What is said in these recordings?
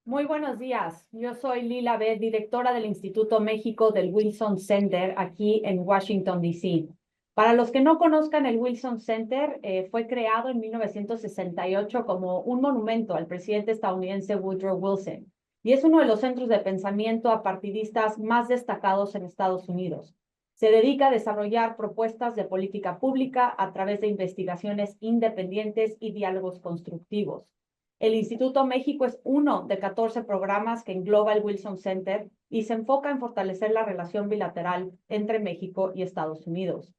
Muy buenos días. Yo soy Lila B., directora del Instituto México del Wilson Center aquí en Washington, D.C. Para los que no conozcan, el Wilson Center fue creado en 1968 como un monumento al presidente estadounidense Woodrow Wilson y es uno de los centros de pensamiento apartidistas más destacados en Estados Unidos. Se dedica a desarrollar propuestas de política pública a través de investigaciones independientes y diálogos constructivos. El Instituto México es uno de 14 programas que engloba el Wilson Center y se enfoca en fortalecer la relación bilateral entre México y Estados Unidos.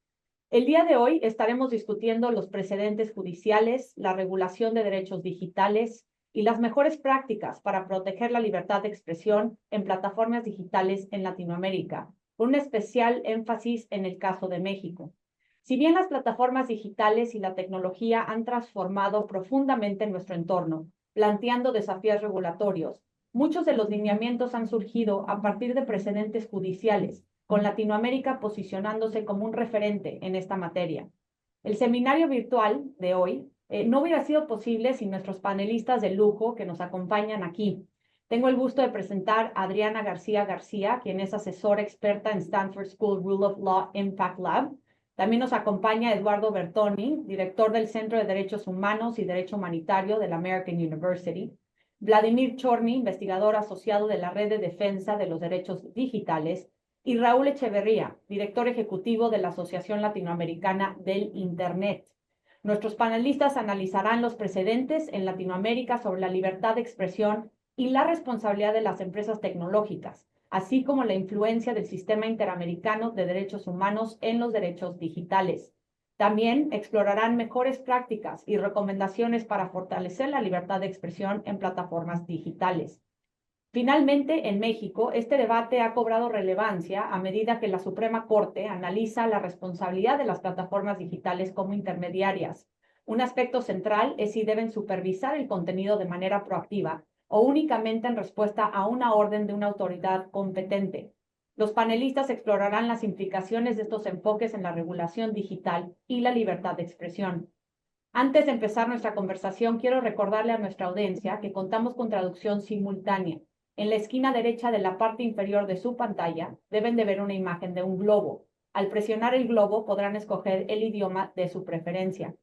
El día de hoy estaremos discutiendo los precedentes judiciales, la regulación de derechos digitales y las mejores prácticas para proteger la libertad de expresión en plataformas digitales en Latinoamérica, con un especial énfasis en el caso de México. Si bien las plataformas digitales y la tecnología han transformado profundamente nuestro entorno, planteando desafíos regulatorios, muchos de los lineamientos han surgido a partir de precedentes judiciales, con Latinoamérica posicionándose como un referente en esta materia. El seminario virtual de hoy no hubiera sido posible sin nuestros panelistas de lujo que nos acompañan aquí. Tengo el gusto de presentar a Adriana García García, quien es asesora experta en Stanford School Rule of Law Impact Lab. También nos acompaña Eduardo Bertoni, director del Centro de Derechos Humanos y Derecho Humanitario de la American University. Vladimir Chorny, investigador asociado de la Red de Defensa de los Derechos Digitales. Y Raúl Echeverría, director ejecutivo de la Asociación Latinoamericana del Internet. Nuestros panelistas analizarán los precedentes en Latinoamérica sobre la libertad de expresión y la responsabilidad de las empresas tecnológicas, así como la influencia del sistema interamericano de derechos humanos en los derechos digitales. También explorarán mejores prácticas y recomendaciones para fortalecer la libertad de expresión en plataformas digitales. Finalmente, en México, este debate ha cobrado relevancia a medida que la Suprema Corte analiza la responsabilidad de las plataformas digitales como intermediarias. Un aspecto central es si deben supervisar el contenido de manera proactiva o únicamente en respuesta a una orden de una autoridad competente. Los panelistas explorarán las implicaciones de estos enfoques en la regulación digital y la libertad de expresión. Antes de empezar nuestra conversación, quiero recordarle a nuestra audiencia que contamos con traducción simultánea. En la esquina derecha de la parte inferior de su pantalla deben de ver una imagen de un globo. Al presionar el globo podrán escoger el idioma de su preferencia.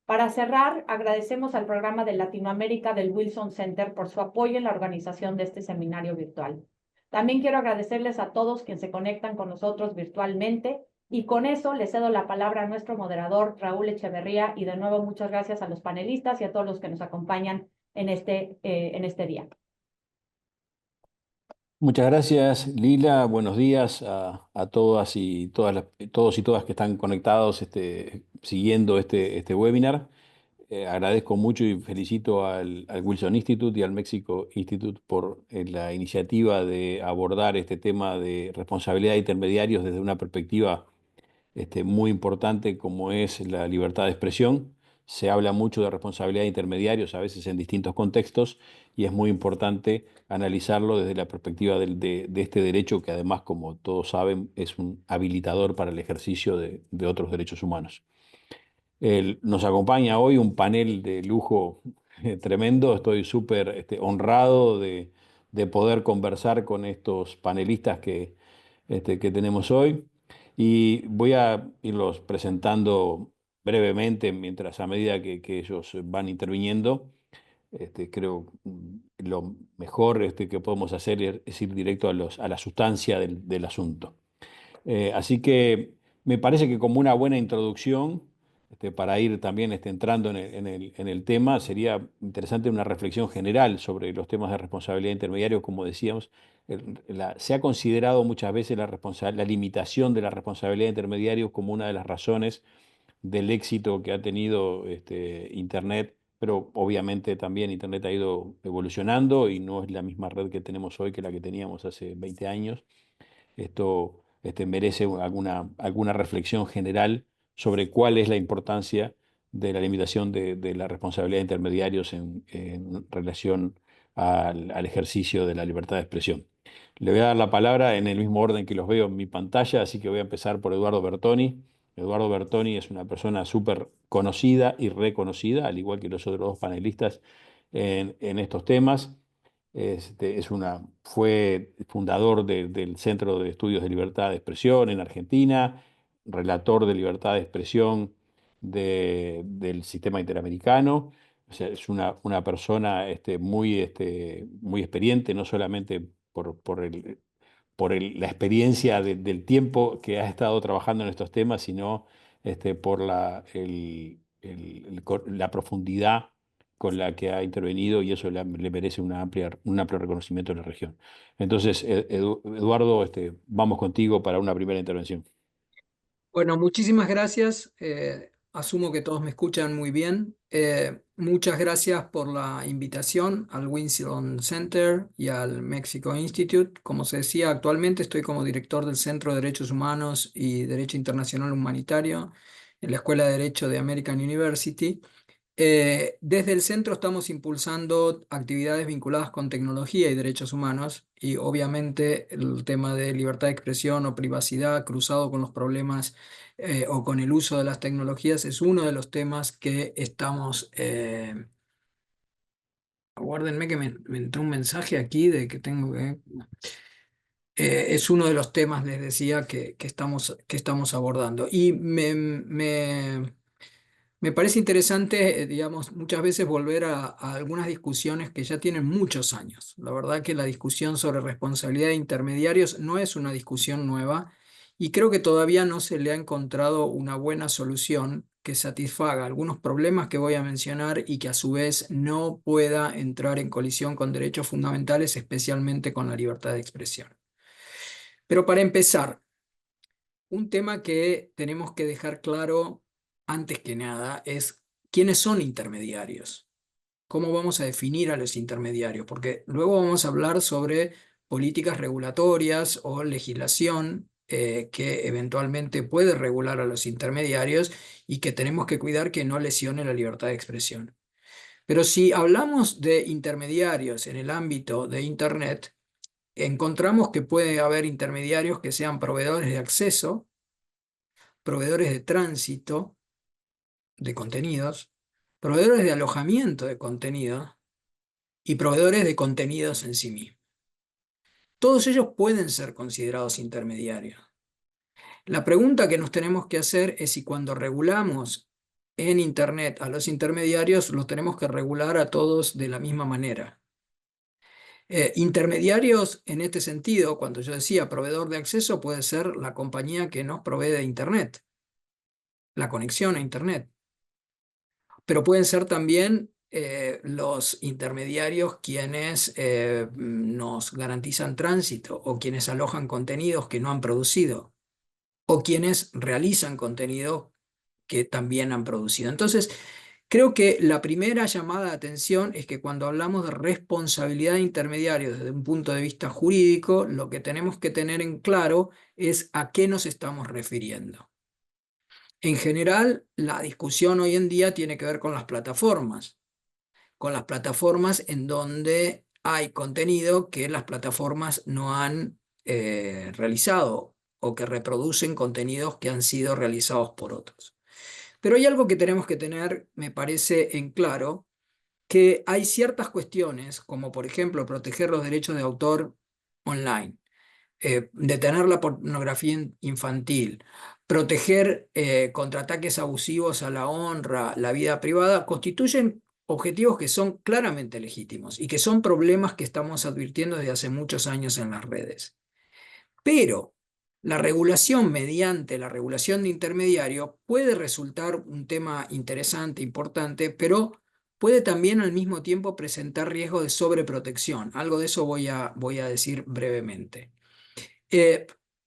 Para cerrar, agradecemos al programa de Latinoamérica del Wilson Center por su apoyo en la organización de este seminario virtual. También quiero agradecerles a todos quienes se conectan con nosotros virtualmente y con eso le cedo la palabra a nuestro moderador Raúl Echeverría y de nuevo muchas gracias a los panelistas y a todos los que nos acompañan en este día. Muchas gracias, Lila. Buenos días a todas y todos y todas que están conectados siguiendo este webinar. Agradezco mucho y felicito al Wilson Institute y al Mexico Institute por la iniciativa de abordar este tema de responsabilidad de intermediarios desde una perspectiva muy importante como es la libertad de expresión. Se habla mucho de responsabilidad de intermediarios, a veces en distintos contextos, y es muy importante analizarlo desde la perspectiva de este derecho que además, como todos saben, es un habilitador para el ejercicio de otros derechos humanos. Nos acompaña hoy un panel de lujo tremendo. Estoy súper honrado de poder conversar con estos panelistas que tenemos hoy. Y voy a irlos presentando brevemente mientras a medida que ellos van interviniendo. Creo lo mejor que podemos hacer es ir directo a la sustancia del asunto. Así que me parece que como una buena introducción, para ir también entrando en el tema, sería interesante una reflexión general sobre los temas de responsabilidad intermediaria. Como decíamos, se ha considerado muchas veces la limitación de la responsabilidad intermediaria como una de las razones del éxito que ha tenido Internet, pero obviamente también Internet ha ido evolucionando y no es la misma red que tenemos hoy que la que teníamos hace 20 años. Esto merece alguna reflexión general sobre cuál es la importancia de la limitación de la responsabilidad de intermediarios en relación al ejercicio de la libertad de expresión. Le voy a dar la palabra en el mismo orden que los veo en mi pantalla, así que voy a empezar por Eduardo Bertoni. Eduardo Bertoni es una persona súper conocida y reconocida, al igual que los otros dos panelistas en estos temas. Fue fundador del Centro de Estudios de Libertad de Expresión en Argentina, relator de libertad de expresión del sistema interamericano. O sea, es una persona muy experiente, no solamente por la experiencia del tiempo que ha estado trabajando en estos temas, sino por la profundidad con la que ha intervenido, y eso le merece un amplio reconocimiento en la región. Entonces, Eduardo, vamos contigo para una primera intervención. Bueno, muchísimas gracias. Asumo que todos me escuchan muy bien. Muchas gracias por la invitación al Winston Center y al Mexico Institute. Como se decía, actualmente estoy como director del Centro de Derechos Humanos y Derecho Internacional Humanitario en la Escuela de Derecho de American University. Desde el centro estamos impulsando actividades vinculadas con tecnología y derechos humanos y obviamente el tema de libertad de expresión o privacidad cruzado con los problemas o con el uso de las tecnologías es uno de los temas que estamos... aguárdenme que me entró un mensaje aquí de que tengo que... es uno de los temas, les decía, que estamos abordando. Y me parece interesante, digamos, muchas veces volver a algunas discusiones que ya tienen muchos años. La verdad que la discusión sobre responsabilidad de intermediarios no es una discusión nueva y creo que todavía no se le ha encontrado una buena solución que satisfaga algunos problemas que voy a mencionar y que a su vez no pueda entrar en colisión con derechos fundamentales, especialmente con la libertad de expresión. Pero para empezar, un tema que tenemos que dejar claro antes que nada es quiénes son intermediarios, cómo vamos a definir a los intermediarios, porque luego vamos a hablar sobre políticas regulatorias o legislación que eventualmente puede regular a los intermediarios y que tenemos que cuidar que no lesione la libertad de expresión. Pero si hablamos de intermediarios en el ámbito de Internet, encontramos que puede haber intermediarios que sean proveedores de acceso, proveedores de tránsito de contenidos, proveedores de alojamiento de contenido y proveedores de contenidos en sí mismos. Todos ellos pueden ser considerados intermediarios. La pregunta que nos tenemos que hacer es si cuando regulamos en Internet a los intermediarios, los tenemos que regular a todos de la misma manera. Intermediarios en este sentido, cuando yo decía proveedor de acceso, puede ser la compañía que nos provee de Internet, la conexión a Internet. Pero pueden ser también los intermediarios quienes nos garantizan tránsito o quienes alojan contenidos que no han producido o quienes realizan contenido que también han producido. Entonces, creo que la primera llamada de atención es que cuando hablamos de responsabilidad de intermediarios desde un punto de vista jurídico, lo que tenemos que tener en claro es a qué nos estamos refiriendo. En general, la discusión hoy en día tiene que ver con las plataformas en donde hay contenido que las plataformas no han realizado o que reproducen contenidos que han sido realizados por otros. Pero hay algo que tenemos que tener, me parece, en claro, que hay ciertas cuestiones, como por ejemplo proteger los derechos de autor online, detener la pornografía infantil, proteger contra ataques abusivos a la honra, la vida privada, constituyen objetivos que son claramente legítimos y que son problemas que estamos advirtiendo desde hace muchos años en las redes. Pero la regulación mediante la regulación de intermediario puede resultar un tema interesante, importante, pero puede también al mismo tiempo presentar riesgo de sobreprotección. Algo de eso voy a decir brevemente.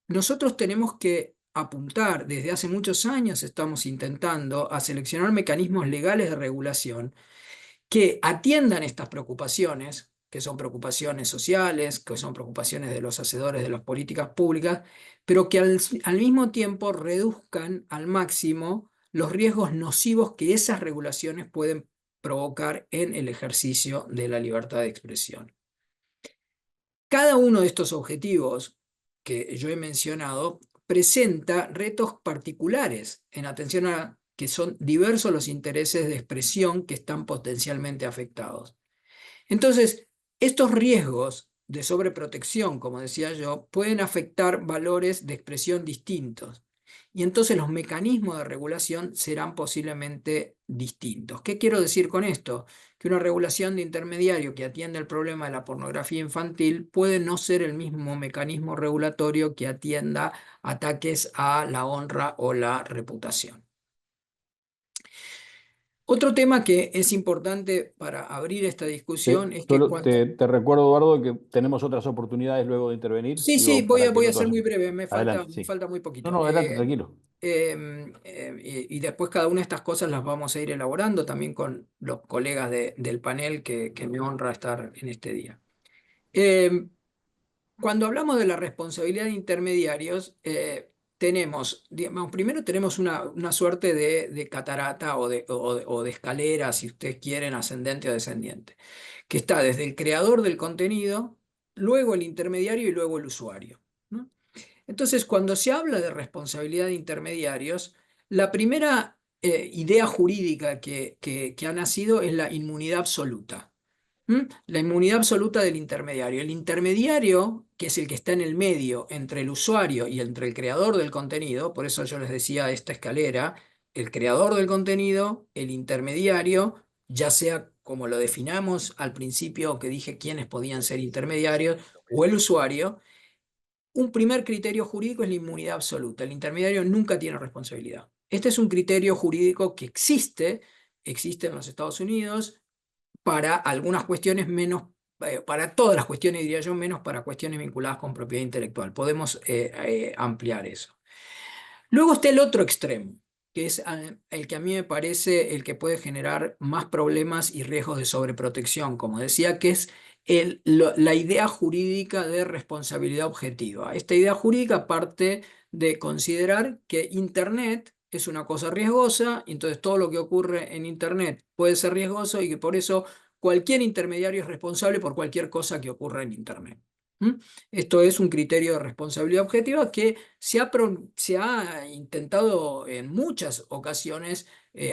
Nosotros tenemos que apuntar, desde hace muchos años estamos intentando a seleccionar mecanismos legales de regulación que atiendan estas preocupaciones, que son preocupaciones sociales, que son preocupaciones de los hacedores de las políticas públicas, pero que al mismo tiempo reduzcan al máximo los riesgos nocivos que esas regulaciones pueden provocar en el ejercicio de la libertad de expresión. Cada uno de estos objetivos que yo he mencionado presenta retos particulares en atención a que son diversos los intereses de expresión que están potencialmente afectados. Entonces, Estos riesgos de sobreprotección, como decía yo, pueden afectar valores de expresión distintos. Y entonces los mecanismos de regulación serán posiblemente distintos. ¿Qué quiero decir con esto? Que una regulación de intermediario que atiende el problema de la pornografía infantil puede no ser el mismo mecanismo regulatorio que atienda ataques a la honra o la reputación. Otro tema que es importante para abrir esta discusión es que Solo cuando... te recuerdo, Eduardo, que tenemos otras oportunidades luego de intervenir, Sí, sí, digo, para que voy no a ser todos... muy breve, Adelante, me sí. falta muy No, poquito. no, adelante, tranquilo. Y después cada una de estas cosas las vamos a ir elaborando también con los colegas del panel que me honra estar en este día. Cuando hablamos de la responsabilidad de intermediarios, tenemos, digamos, primero tenemos una suerte de catarata o de escalera, si ustedes quieren, ascendente o descendiente, que está desde el creador del contenido, luego el intermediario y luego el usuario, ¿no? Entonces, cuando se habla de responsabilidad de intermediarios, la primera idea jurídica que ha nacido es la inmunidad absoluta. La inmunidad absoluta del intermediario. El intermediario, que es el que está en el medio entre el usuario y entre el creador del contenido, por eso yo les decía esta escalera, el creador del contenido, el intermediario, ya sea como lo definamos al principio que dije quiénes podían ser intermediarios, o el usuario. Un primer criterio jurídico es la inmunidad absoluta. El intermediario nunca tiene responsabilidad. Este es un criterio jurídico que existe en los Estados Unidos para algunas cuestiones menos, para todas las cuestiones diría yo, menos para cuestiones vinculadas con propiedad intelectual. Podemos ampliar eso. Luego está el otro extremo, que es el que a mí me parece el que puede generar más problemas y riesgos de sobreprotección, como decía, que es la idea jurídica de responsabilidad objetiva. Esta idea jurídica parte de considerar que Internet es una cosa riesgosa, y entonces todo lo que ocurre en Internet puede ser riesgoso y que por eso cualquier intermediario es responsable por cualquier cosa que ocurra en Internet. ¿Mm? Esto es un criterio de responsabilidad objetiva que se ha intentado en muchas ocasiones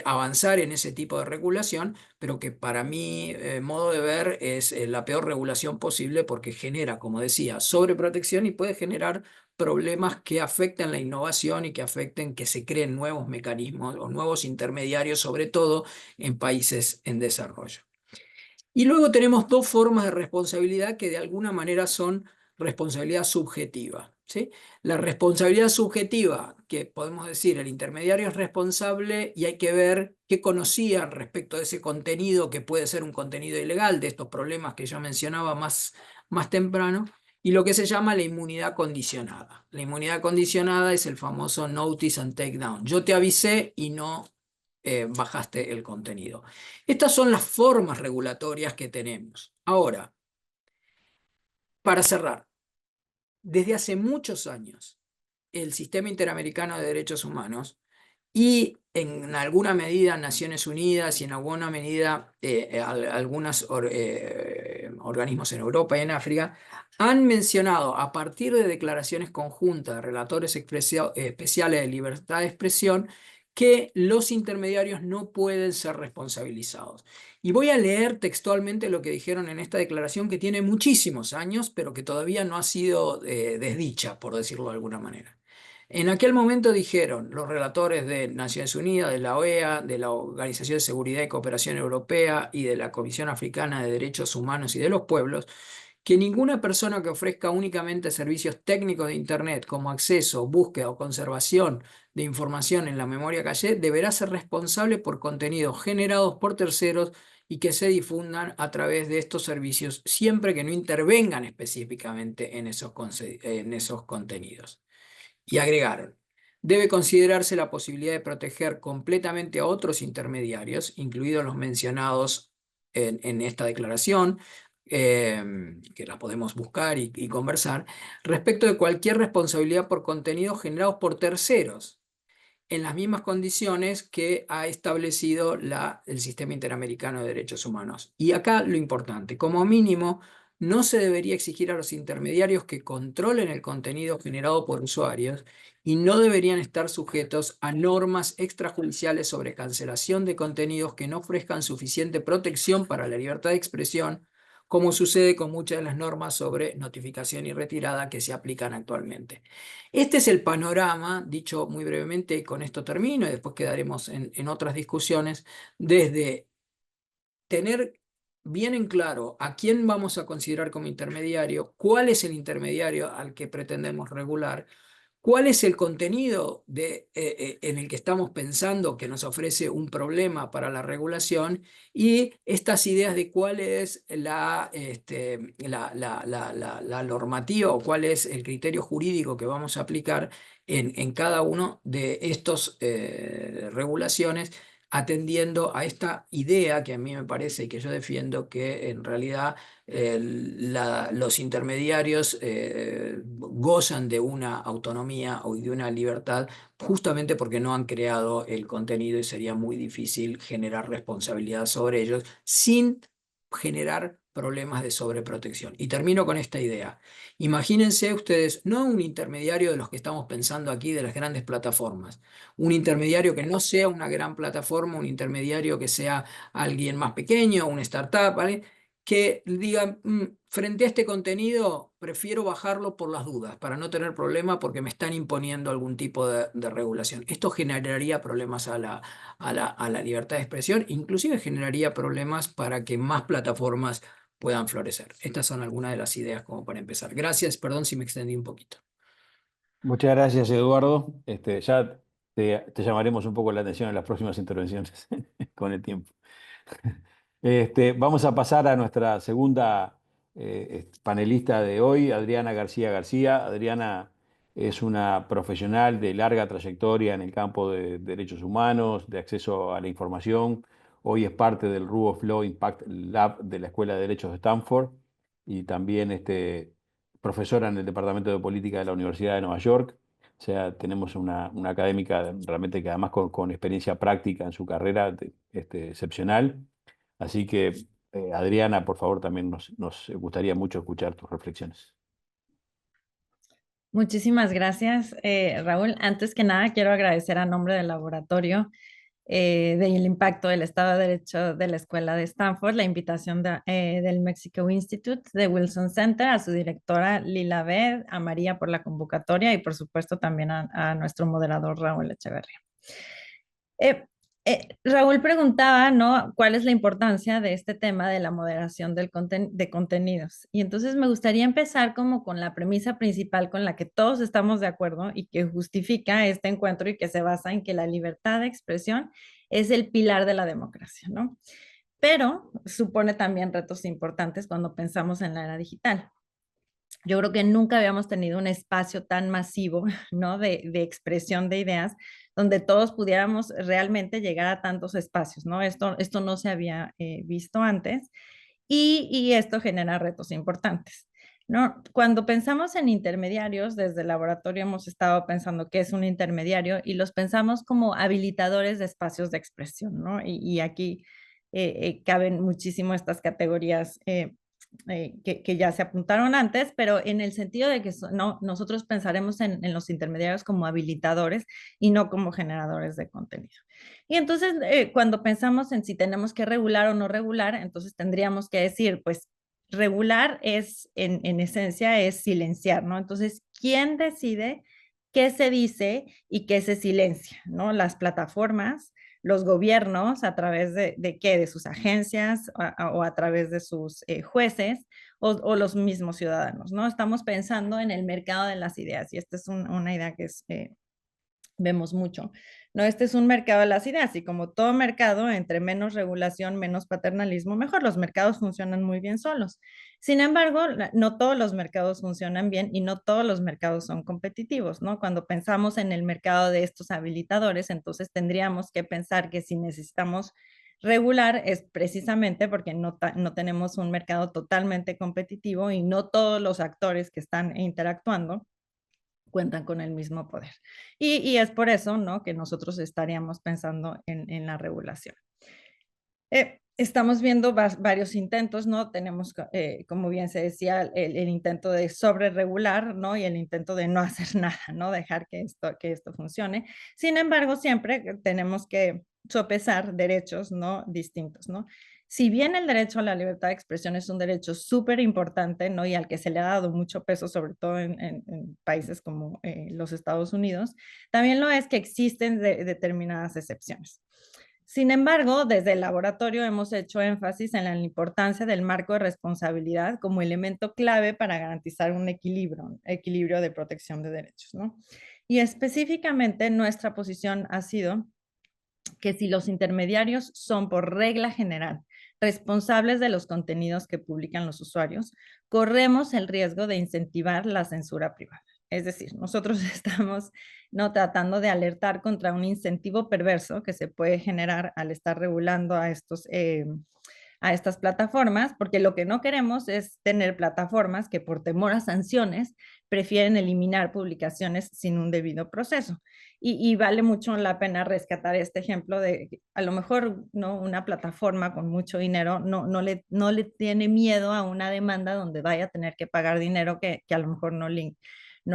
avanzar en ese tipo de regulación, pero que para mi modo de ver es la peor regulación posible porque genera, como decía, sobreprotección y puede generar problemas que afecten la innovación y que afecten que se creen nuevos mecanismos o nuevos intermediarios, sobre todo en países en desarrollo. Y luego tenemos dos formas de responsabilidad que de alguna manera son responsabilidad subjetiva, ¿sí? La responsabilidad subjetiva, que podemos decir el intermediario es responsable y hay que ver qué conocía respecto de ese contenido que puede ser un contenido ilegal, de estos problemas que yo mencionaba más temprano, y lo que se llama la inmunidad condicionada. La inmunidad condicionada es el famoso notice and take down. Yo te avisé y no bajaste el contenido. Estas son las formas regulatorias que tenemos. Ahora, para cerrar, desde hace muchos años, el Sistema Interamericano de Derechos Humanos y en alguna medida Naciones Unidas y en alguna medida algunos organismos en Europa y en África han mencionado a partir de declaraciones conjuntas de relatores especiales de libertad de expresión que los intermediarios no pueden ser responsabilizados. Y voy a leer textualmente lo que dijeron en esta declaración que tiene muchísimos años, pero que todavía no ha sido desdicha, por decirlo de alguna manera. En aquel momento dijeron los relatores de Naciones Unidas, de la OEA, de la Organización de Seguridad y Cooperación Europea y de la Comisión Africana de Derechos Humanos y de los Pueblos, que ninguna persona que ofrezca únicamente servicios técnicos de Internet como acceso, búsqueda o conservación de información en la memoria caché deberá ser responsable por contenidos generados por terceros y que se difundan a través de estos servicios siempre que no intervengan específicamente en esos contenidos. Y agregaron, debe considerarse la posibilidad de proteger completamente a otros intermediarios, incluidos los mencionados en esta declaración, que la podemos buscar y conversar, respecto de cualquier responsabilidad por contenidos generados por terceros, en las mismas condiciones que ha establecido el Sistema Interamericano de Derechos Humanos. Y acá lo importante, como mínimo, no se debería exigir a los intermediarios que controlen el contenido generado por usuarios y no deberían estar sujetos a normas extrajudiciales sobre cancelación de contenidos que no ofrezcan suficiente protección para la libertad de expresión, como sucede con muchas de las normas sobre notificación y retirada que se aplican actualmente. Este es el panorama, dicho muy brevemente, y con esto termino, y después quedaremos en otras discusiones, desde tener bien en claro a quién vamos a considerar como intermediario, cuál es el intermediario al que pretendemos regular, cuál es el contenido en el que estamos pensando que nos ofrece un problema para la regulación y estas ideas de cuál es la normativa o cuál es el criterio jurídico que vamos a aplicar en cada uno de estos regulaciones, atendiendo a esta idea que a mí me parece y que yo defiendo, que en realidad los intermediarios gozan de una autonomía o de una libertad justamente porque no han creado el contenido y sería muy difícil generar responsabilidad sobre ellos sin generar problemas de sobreprotección. Y termino con esta idea. Imagínense ustedes, no un intermediario de los que estamos pensando aquí, de las grandes plataformas, un intermediario que no sea una gran plataforma, un intermediario que sea alguien más pequeño, una startup, ¿vale? Que digan, frente a este contenido, prefiero bajarlo por las dudas, para no tener problema porque me están imponiendo algún tipo de regulación. Esto generaría problemas a la libertad de expresión, inclusive generaría problemas para que más plataformas puedan florecer. Estas son algunas de las ideas como para empezar. Gracias, perdón si me extendí un poquito. Muchas gracias, Eduardo. Ya te llamaremos un poco la atención en las próximas intervenciones con el tiempo. Vamos a pasar a nuestra segunda panelista de hoy, Adriana García García. Adriana es una profesional de larga trayectoria en el campo de derechos humanos, de acceso a la información. Hoy es parte del Rule of Law Impact Lab de la Escuela de Derechos de Stanford y también profesora en el Departamento de Política de la Universidad de Nueva York. O sea, tenemos una académica realmente que además con experiencia práctica en su carrera excepcional. Así que, Adriana, por favor, también nos gustaría mucho escuchar tus reflexiones. Muchísimas gracias, Raúl. Antes que nada, quiero agradecer a nombre del laboratorio del impacto del Estado de Derecho de la Escuela de Stanford la invitación del Mexico Institute de Wilson Center, a su directora Lila Bed, a María por la convocatoria y por supuesto también a nuestro moderador Raúl Echeverría. Raúl preguntaba, ¿no? ¿Cuál es la importancia de este tema de la moderación de contenidos? Y entonces me gustaría empezar como con la premisa principal con la que todos estamos de acuerdo y que justifica este encuentro y que se basa en que la libertad de expresión es el pilar de la democracia, ¿no? Pero supone también retos importantes cuando pensamos en la era digital. Yo creo que nunca habíamos tenido un espacio tan masivo, ¿no? de expresión de ideas, donde todos pudiéramos realmente llegar a tantos espacios, ¿no? Esto no se había visto antes y esto genera retos importantes, ¿no? Cuando pensamos en intermediarios, desde el laboratorio hemos estado pensando qué es un intermediario y los pensamos como habilitadores de espacios de expresión, ¿no? Y aquí caben muchísimo estas categorías que ya se apuntaron antes, pero en el sentido de que no, nosotros pensaremos en los intermediarios como habilitadores y no como generadores de contenido. Y entonces, cuando pensamos en si tenemos que regular o no regular, entonces tendríamos que decir, pues, regular es, en esencia, es silenciar, ¿no? Entonces, ¿quién decide qué se dice y qué se silencia, ¿no? Las plataformas, los gobiernos a través de qué, de sus agencias o a través de sus jueces o los mismos ciudadanos, ¿no? Estamos pensando en el mercado de las ideas y esta es una idea que vemos mucho, ¿no? Este es un mercado de las ideas y como todo mercado, entre menos regulación, menos paternalismo, mejor. Los mercados funcionan muy bien solos. Sin embargo, no todos los mercados funcionan bien y no todos los mercados son competitivos, ¿no? Cuando pensamos en el mercado de estos habilitadores, entonces tendríamos que pensar que si necesitamos regular es precisamente porque no tenemos un mercado totalmente competitivo y no todos los actores que están interactuando cuentan con el mismo poder. Y es por eso, ¿no? que nosotros estaríamos pensando en la regulación. Estamos viendo varios intentos, ¿no? Tenemos, como bien se decía, el intento de sobreregular, ¿no? Y el intento de no hacer nada, ¿no? Dejar que esto funcione. Sin embargo, siempre tenemos que sopesar derechos, ¿no?, distintos, ¿no? Si bien el derecho a la libertad de expresión es un derecho súper importante, ¿no?, y al que se le ha dado mucho peso, sobre todo en países como los Estados Unidos, también lo es que existen determinadas excepciones. Sin embargo, desde el laboratorio hemos hecho énfasis en la importancia del marco de responsabilidad como elemento clave para garantizar un equilibrio de protección de derechos, ¿no? Y específicamente nuestra posición ha sido que si los intermediarios son por regla general responsables de los contenidos que publican los usuarios, corremos el riesgo de incentivar la censura privada. Es decir, nosotros estamos no tratando de alertar contra un incentivo perverso que se puede generar al estar regulando a estas plataformas, porque lo que no queremos es tener plataformas que por temor a sanciones prefieren eliminar publicaciones sin un debido proceso. Y vale mucho la pena rescatar este ejemplo de, a lo mejor, ¿no?, una plataforma con mucho dinero no le tiene miedo a una demanda donde vaya a tener que pagar dinero que a lo mejor no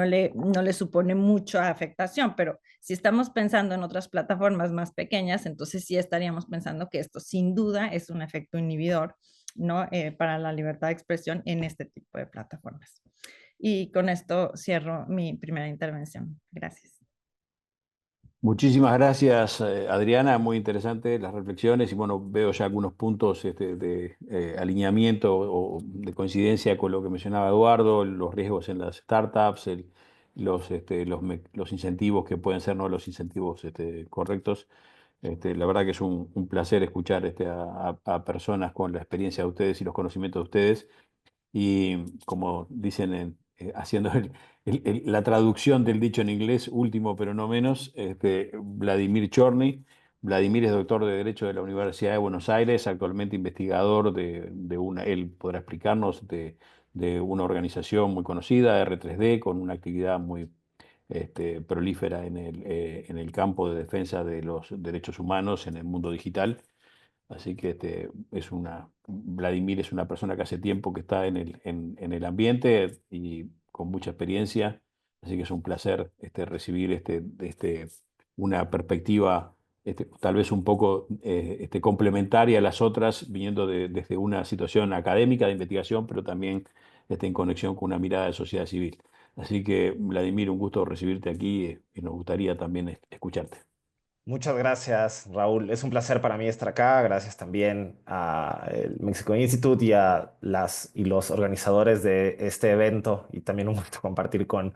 le supone mucha afectación, pero si estamos pensando en otras plataformas más pequeñas, entonces sí estaríamos pensando que esto sin duda es un efecto inhibidor, ¿no?, para la libertad de expresión en este tipo de plataformas. Y con esto cierro mi primera intervención. Gracias. Muchísimas gracias, Adriana, muy interesante las reflexiones y bueno, veo ya algunos puntos de alineamiento o de coincidencia con lo que mencionaba Eduardo, los riesgos en las startups, los incentivos que pueden ser no los incentivos correctos. La verdad que es un placer escuchar a personas con la experiencia de ustedes y los conocimientos de ustedes. Y como dicen, haciendo la traducción del dicho en inglés, último pero no menos, Vladimir Chorny. Vladimir es doctor de Derecho de la Universidad de Buenos Aires, actualmente investigador él podrá explicarnos, de una organización muy conocida, R3D, con una actividad muy prolífera en el campo de defensa de los derechos humanos en el mundo digital. Así que Vladimir es una persona que hace tiempo que está en el ambiente y con mucha experiencia. Así que es un placer recibir una perspectiva tal vez un poco complementaria a las otras, viniendo desde una situación académica de investigación, pero también en conexión con una mirada de sociedad civil. Así que, Vladimir, un gusto recibirte aquí y nos gustaría también escucharte. Muchas gracias, Raúl. Es un placer para mí estar acá. Gracias también al Mexico Institute y a los organizadores de este evento y también un gusto compartir con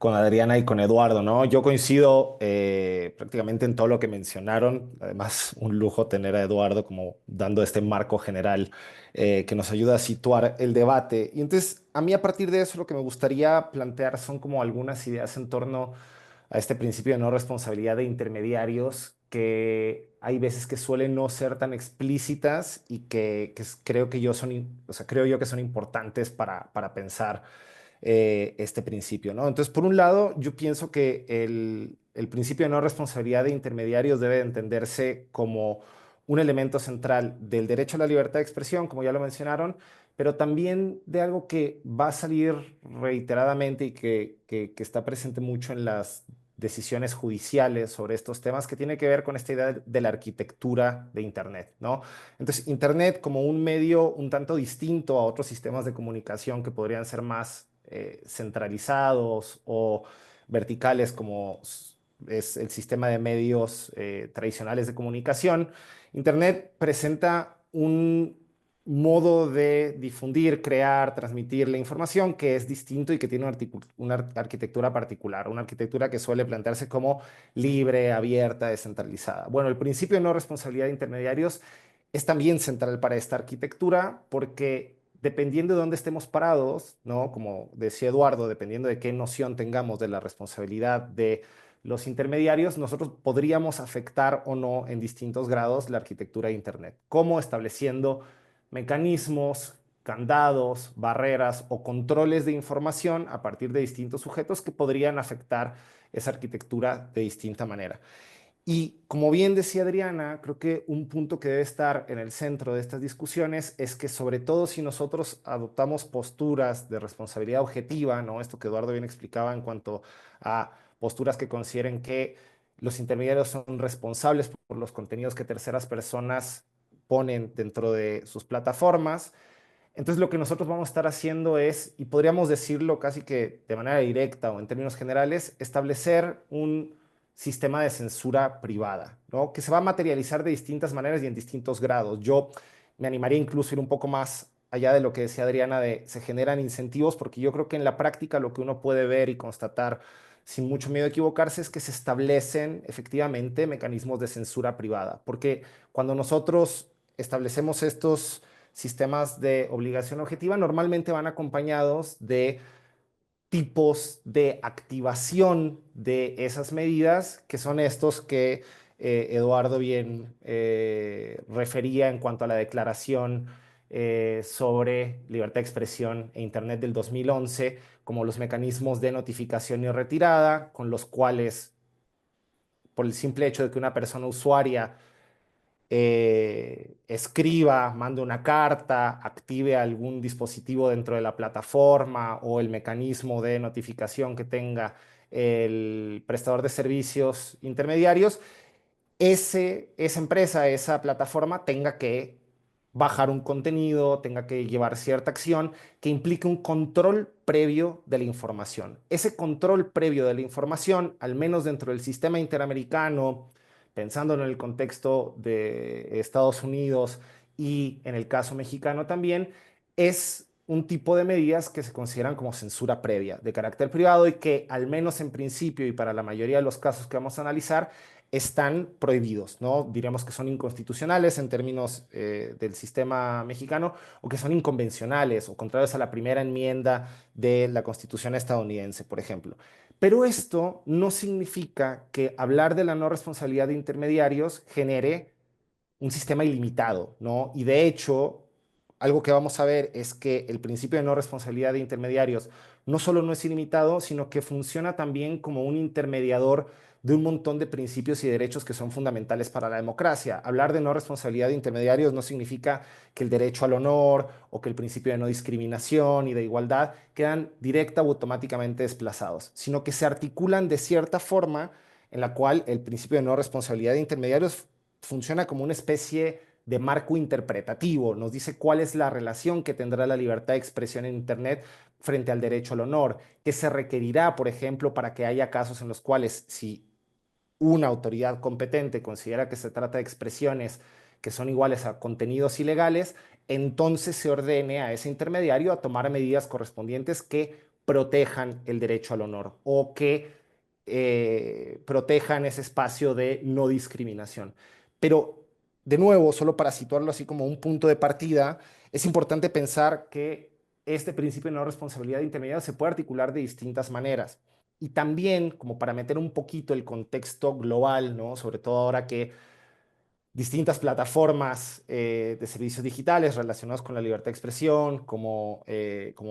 Adriana y con Eduardo, ¿no? Yo coincido prácticamente en todo lo que mencionaron. Además, un lujo tener a Eduardo como dando este marco general que nos ayuda a situar el debate. Y entonces, a mí a partir de eso lo que me gustaría plantear son como algunas ideas en torno a este principio de no responsabilidad de intermediarios que hay veces que suelen no ser tan explícitas y creo que creo yo que son importantes para pensar este principio, ¿no? Entonces, por un lado, yo pienso que el principio de no responsabilidad de intermediarios debe entenderse como un elemento central del derecho a la libertad de expresión, como ya lo mencionaron, pero también de algo que va a salir reiteradamente y que está presente mucho en las decisiones judiciales sobre estos temas, que tiene que ver con esta idea de la arquitectura de Internet, ¿no? Entonces, Internet como un medio un tanto distinto a otros sistemas de comunicación que podrían ser más centralizados o verticales, como es el sistema de medios tradicionales de comunicación. Internet presenta un modo de difundir, crear, transmitir la información que es distinto y que tiene una arquitectura particular, una arquitectura que suele plantearse como libre, abierta, descentralizada. Bueno, el principio de no responsabilidad de intermediarios es también central para esta arquitectura porque dependiendo de dónde estemos parados, ¿no? Como decía Eduardo, dependiendo de qué noción tengamos de la responsabilidad de los intermediarios, nosotros podríamos afectar o no en distintos grados la arquitectura de Internet, como estableciendo mecanismos, candados, barreras o controles de información a partir de distintos sujetos que podrían afectar esa arquitectura de distinta manera. Y como bien decía Adriana, creo que un punto que debe estar en el centro de estas discusiones es que sobre todo si nosotros adoptamos posturas de responsabilidad objetiva, ¿no? Esto que Eduardo bien explicaba en cuanto a posturas que consideren que los intermediarios son responsables por los contenidos que terceras personas ponen dentro de sus plataformas. Entonces lo que nosotros vamos a estar haciendo es, y podríamos decirlo casi que de manera directa o en términos generales, establecer un sistema de censura privada, ¿no? Que se va a materializar de distintas maneras y en distintos grados. Yo me animaría incluso a ir un poco más allá de lo que decía Adriana, de se generan incentivos, porque yo creo que en la práctica lo que uno puede ver y constatar sin mucho miedo a equivocarse es que se establecen efectivamente mecanismos de censura privada, porque cuando nosotros establecemos estos sistemas de obligación objetiva normalmente van acompañados de tipos de activación de esas medidas, que son estos que Eduardo bien refería en cuanto a la declaración sobre libertad de expresión e Internet del 2011, como los mecanismos de notificación y retirada, con los cuales, por el simple hecho de que una persona usuaria escriba, mande una carta, active algún dispositivo dentro de la plataforma o el mecanismo de notificación que tenga el prestador de servicios intermediarios, esa empresa, esa plataforma tenga que bajar un contenido, tenga que llevar cierta acción que implique un control previo de la información. Ese control previo de la información, al menos dentro del sistema interamericano, pensando en el contexto de Estados Unidos y en el caso mexicano también, es un tipo de medidas que se consideran como censura previa de carácter privado y que al menos en principio y para la mayoría de los casos que vamos a analizar están prohibidos, ¿no? Diríamos que son inconstitucionales en términos del sistema mexicano o que son inconvencionales o contrarios a la primera enmienda de la Constitución estadounidense, por ejemplo. Pero esto no significa que hablar de la no responsabilidad de intermediarios genere un sistema ilimitado, ¿no? Y de hecho, algo que vamos a ver es que el principio de no responsabilidad de intermediarios no solo no es ilimitado, sino que funciona también como un intermediador de un montón de principios y derechos que son fundamentales para la democracia. Hablar de no responsabilidad de intermediarios no significa que el derecho al honor o que el principio de no discriminación y de igualdad quedan directa o automáticamente desplazados, sino que se articulan de cierta forma en la cual el principio de no responsabilidad de intermediarios funciona como una especie de marco interpretativo, nos dice cuál es la relación que tendrá la libertad de expresión en Internet frente al derecho al honor, que se requerirá, por ejemplo, para que haya casos en los cuales si una autoridad competente considera que se trata de expresiones que son iguales a contenidos ilegales, entonces se ordene a ese intermediario a tomar medidas correspondientes que protejan el derecho al honor o que protejan ese espacio de no discriminación. Pero, de nuevo, solo para situarlo así como un punto de partida, es importante pensar que este principio de no responsabilidad de intermediarios se puede articular de distintas maneras. Y también, como para meter un poquito el contexto global, ¿no? Sobre todo ahora que distintas plataformas de servicios digitales relacionados con la libertad de expresión, como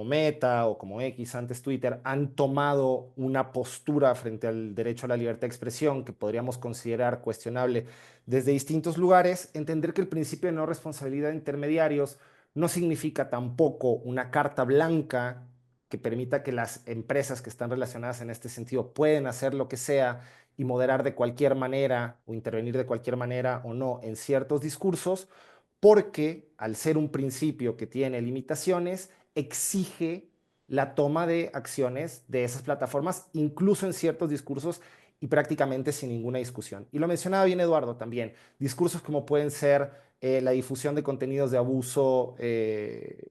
Meta o como X, antes Twitter, han tomado una postura frente al derecho a la libertad de expresión que podríamos considerar cuestionable desde distintos lugares, entender que el principio de no responsabilidad de intermediarios no significa tampoco una carta blanca que permita que las empresas que están relacionadas en este sentido pueden hacer lo que sea y moderar de cualquier manera o intervenir de cualquier manera o no en ciertos discursos, porque al ser un principio que tiene limitaciones, exige la toma de acciones de esas plataformas, incluso en ciertos discursos y prácticamente sin ninguna discusión. Y lo mencionaba bien Eduardo también, discursos como pueden ser la difusión de contenidos de abuso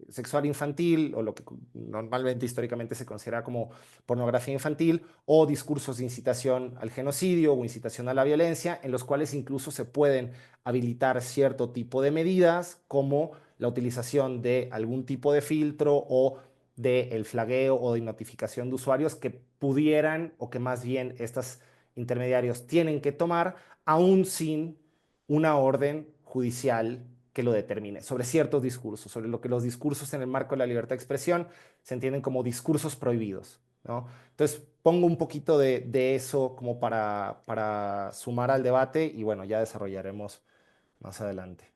sexual infantil o lo que normalmente históricamente se considera como pornografía infantil o discursos de incitación al genocidio o incitación a la violencia, en los cuales incluso se pueden habilitar cierto tipo de medidas como la utilización de algún tipo de filtro o del flagueo o de notificación de usuarios que pudieran o que más bien estos intermediarios tienen que tomar aún sin una orden judicial que lo determine, sobre ciertos discursos, sobre lo que los discursos en el marco de la libertad de expresión se entienden como discursos prohibidos, ¿no? Entonces, pongo un poquito de eso como para sumar al debate y bueno, ya desarrollaremos más adelante.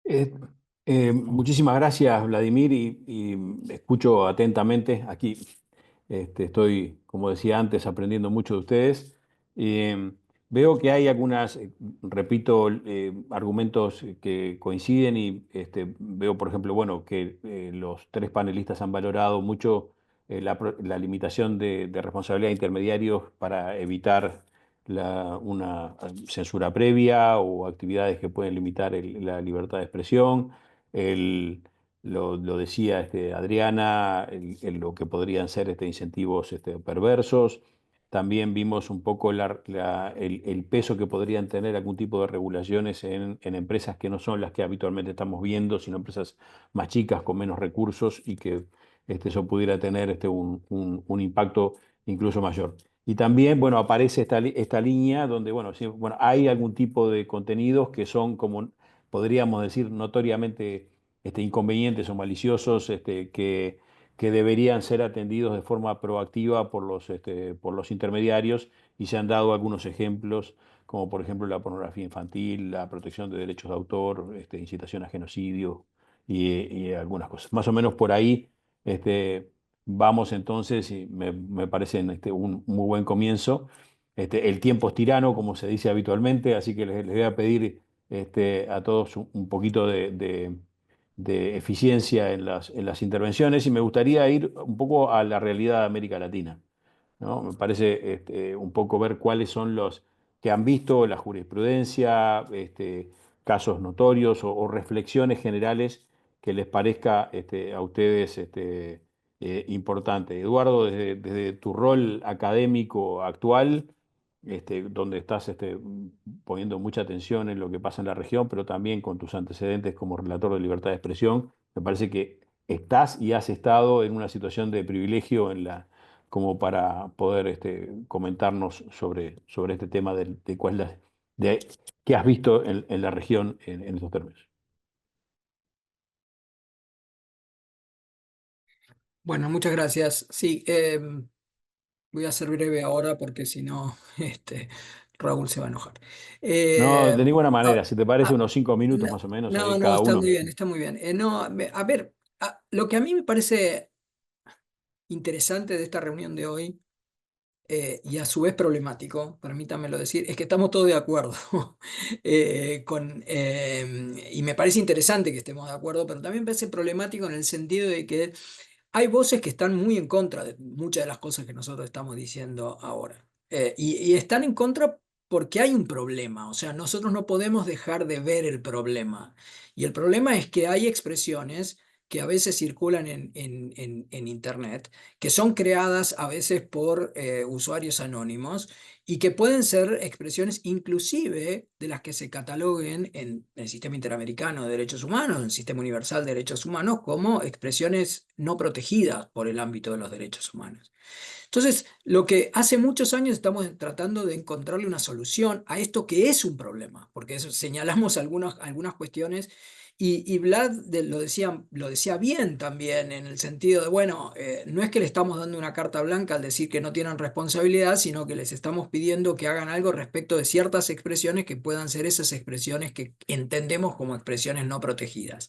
Eh, Muchísimas gracias, Vladimir, y escucho atentamente. Aquí estoy, como decía antes, aprendiendo mucho de ustedes. Veo que hay algunas, repito, argumentos que coinciden y veo, por ejemplo, bueno, que los tres panelistas han valorado mucho la limitación de responsabilidad de intermediarios para evitar una censura previa o actividades que pueden limitar la libertad de expresión. El, lo decía Adriana, lo que podrían ser incentivos perversos. También vimos un poco el peso que podrían tener algún tipo de regulaciones en empresas que no son las que habitualmente estamos viendo, sino empresas más chicas, con menos recursos y que eso pudiera tener un impacto incluso mayor. Y también, bueno, aparece esta línea donde, bueno, sí, bueno, hay algún tipo de contenidos que son, como podríamos decir, notoriamente inconvenientes o maliciosos, que deberían ser atendidos de forma proactiva por los intermediarios, y se han dado algunos ejemplos, como por ejemplo la pornografía infantil, la protección de derechos de autor, incitación a genocidio y algunas cosas. Más o menos por ahí vamos entonces, y me parece un muy buen comienzo. El tiempo es tirano, como se dice habitualmente, así que les voy a pedir a todos un poquito de eficiencia en las intervenciones, y me gustaría ir un poco a la realidad de América Latina, ¿no? Me parece un poco ver cuáles son los que han visto la jurisprudencia, casos notorios o reflexiones generales que les parezca a ustedes importante. Eduardo, desde tu rol académico actual, donde estás poniendo mucha atención en lo que pasa en la región, pero también con tus antecedentes como relator de libertad de expresión, me parece que estás y has estado en una situación de privilegio como para poder comentarnos sobre este tema de de qué has visto en la región en estos términos. Bueno, muchas gracias. Sí, voy a ser breve ahora porque si no, Raúl se va a enojar. No, Eh, de ninguna manera. ah, Si te parece, ah, unos 5 minutos no, más o menos ahí no, no, cada está muy uno. bien, está muy bien. No, a ver, lo que a mí me parece interesante de esta reunión de hoy, y a su vez problemático, permítanmelo decir, es que estamos todos de acuerdo. Y me parece interesante que estemos de acuerdo, pero también me parece problemático en el sentido de que hay voces que están muy en contra de muchas de las cosas que nosotros estamos diciendo ahora. Y están en contra porque hay un problema. O sea, nosotros no podemos dejar de ver el problema. Y el problema es que hay expresiones que a veces circulan en Internet, que son creadas a veces por usuarios anónimos y que pueden ser expresiones inclusive de las que se cataloguen en el Sistema Interamericano de Derechos Humanos, en el Sistema Universal de Derechos Humanos, como expresiones no protegidas por el ámbito de los derechos humanos. Entonces, lo que hace muchos años estamos tratando de encontrarle una solución a esto que es un problema, porque señalamos algunas cuestiones y Vlad lo decía bien también en el sentido de, bueno, no es que le estamos dando una carta blanca al decir que no tienen responsabilidad, sino que les estamos pidiendo que hagan algo respecto de ciertas expresiones que puedan ser esas expresiones que entendemos como expresiones no protegidas.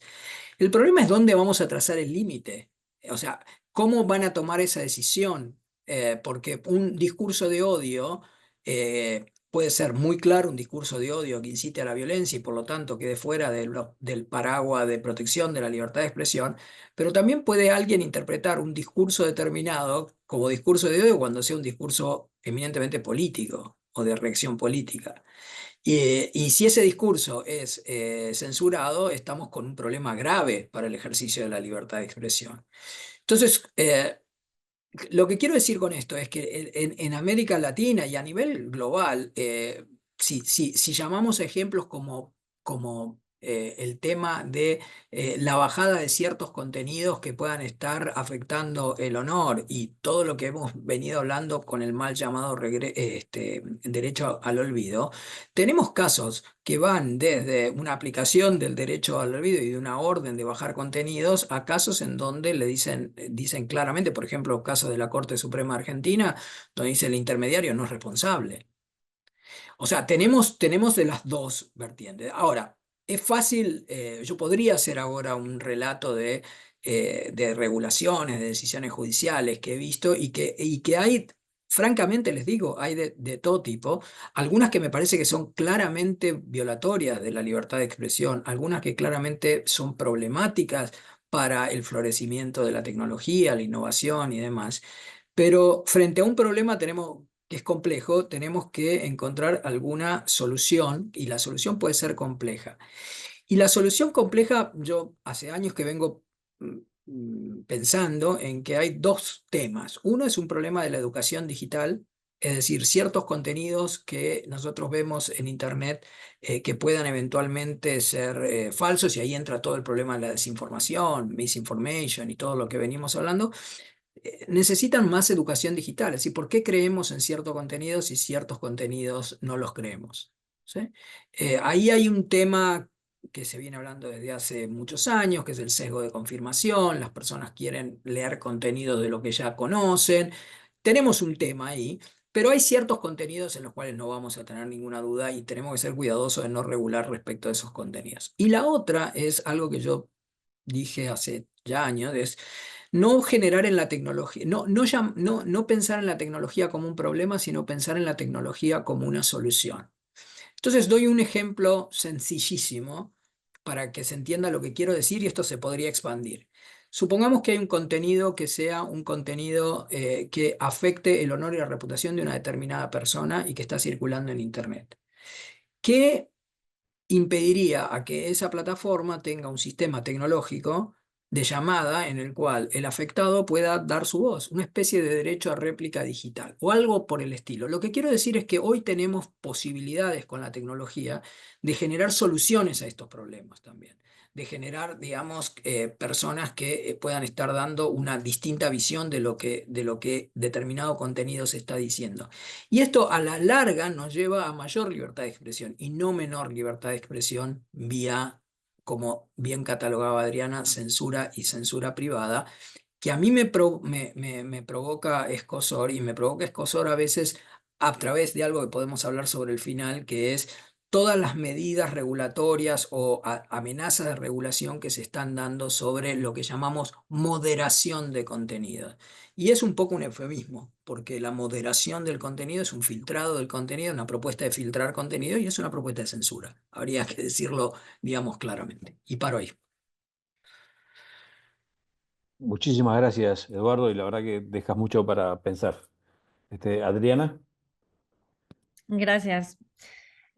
El problema es dónde vamos a trazar el límite. O sea, ¿cómo van a tomar esa decisión? Porque un discurso de odio puede ser muy claro, un discurso de odio que incite a la violencia y por lo tanto quede fuera del paraguas de protección de la libertad de expresión, pero también puede alguien interpretar un discurso determinado como discurso de odio cuando sea un discurso eminentemente político o de reacción política. Y si ese discurso es censurado, estamos con un problema grave para el ejercicio de la libertad de expresión. Entonces, lo que quiero decir con esto es que en América Latina y a nivel global, si llamamos a ejemplos como el tema de la bajada de ciertos contenidos que puedan estar afectando el honor y todo lo que hemos venido hablando con el mal llamado derecho al olvido, tenemos casos que van desde una aplicación del derecho al olvido y de una orden de bajar contenidos a casos en donde dicen claramente, por ejemplo, casos de la Corte Suprema Argentina, donde dice el intermediario no es responsable. O sea, tenemos de las dos vertientes. Ahora, es fácil, yo podría hacer ahora un relato de regulaciones, de decisiones judiciales que he visto y que hay francamente les digo, hay de todo tipo, algunas que me parece que son claramente violatorias de la libertad de expresión, algunas que claramente son problemáticas para el florecimiento de la tecnología, la innovación y demás. Pero frente a un problema que es complejo, tenemos que encontrar alguna solución y la solución puede ser compleja. Y la solución compleja, yo hace años que vengo pensando en que hay dos temas. Uno es un problema de la educación digital, es decir, ciertos contenidos que nosotros vemos en Internet que puedan eventualmente ser falsos, y ahí entra todo el problema de la desinformación, misinformation y todo lo que venimos hablando. Necesitan más educación digital. Es decir, ¿por qué creemos en ciertos contenidos y ciertos contenidos no los creemos? ¿Sí? Ahí hay un tema que se viene hablando desde hace muchos años, que es el sesgo de confirmación. Las personas quieren leer contenido de lo que ya conocen. Tenemos un tema ahí, pero hay ciertos contenidos en los cuales no vamos a tener ninguna duda y tenemos que ser cuidadosos de no regular respecto a esos contenidos. Y la otra es algo que yo dije hace ya años, es no generar en la tecnología, no pensar en la tecnología como un problema, sino pensar en la tecnología como una solución. Entonces doy un ejemplo sencillísimo para que se entienda lo que quiero decir, y esto se podría expandir. Supongamos que hay un contenido que sea un contenido que afecte el honor y la reputación de una determinada persona y que está circulando en Internet. ¿Qué impediría a que esa plataforma tenga un sistema tecnológico de llamada en el cual el afectado pueda dar su voz, una especie de derecho a réplica digital o algo por el estilo? Lo que quiero decir es que hoy tenemos posibilidades con la tecnología de generar soluciones a estos problemas también, de generar, digamos, personas que puedan estar dando una distinta visión de lo que determinado contenido se está diciendo. Y esto a la larga nos lleva a mayor libertad de expresión y no menor libertad de expresión vía, como bien catalogaba Adriana, censura y censura privada, que a mí me provoca escozor, y me provoca escozor a veces a través de algo que podemos hablar sobre el final, que es todas las medidas regulatorias o amenazas de regulación que se están dando sobre lo que llamamos moderación de contenido. Y es un poco un eufemismo, porque la moderación del contenido es un filtrado del contenido, una propuesta de filtrar contenido, y es una propuesta de censura. Habría que decirlo, digamos, claramente. Y paro ahí. Muchísimas gracias, Eduardo, y la verdad que dejas mucho para pensar. Adriana. Gracias.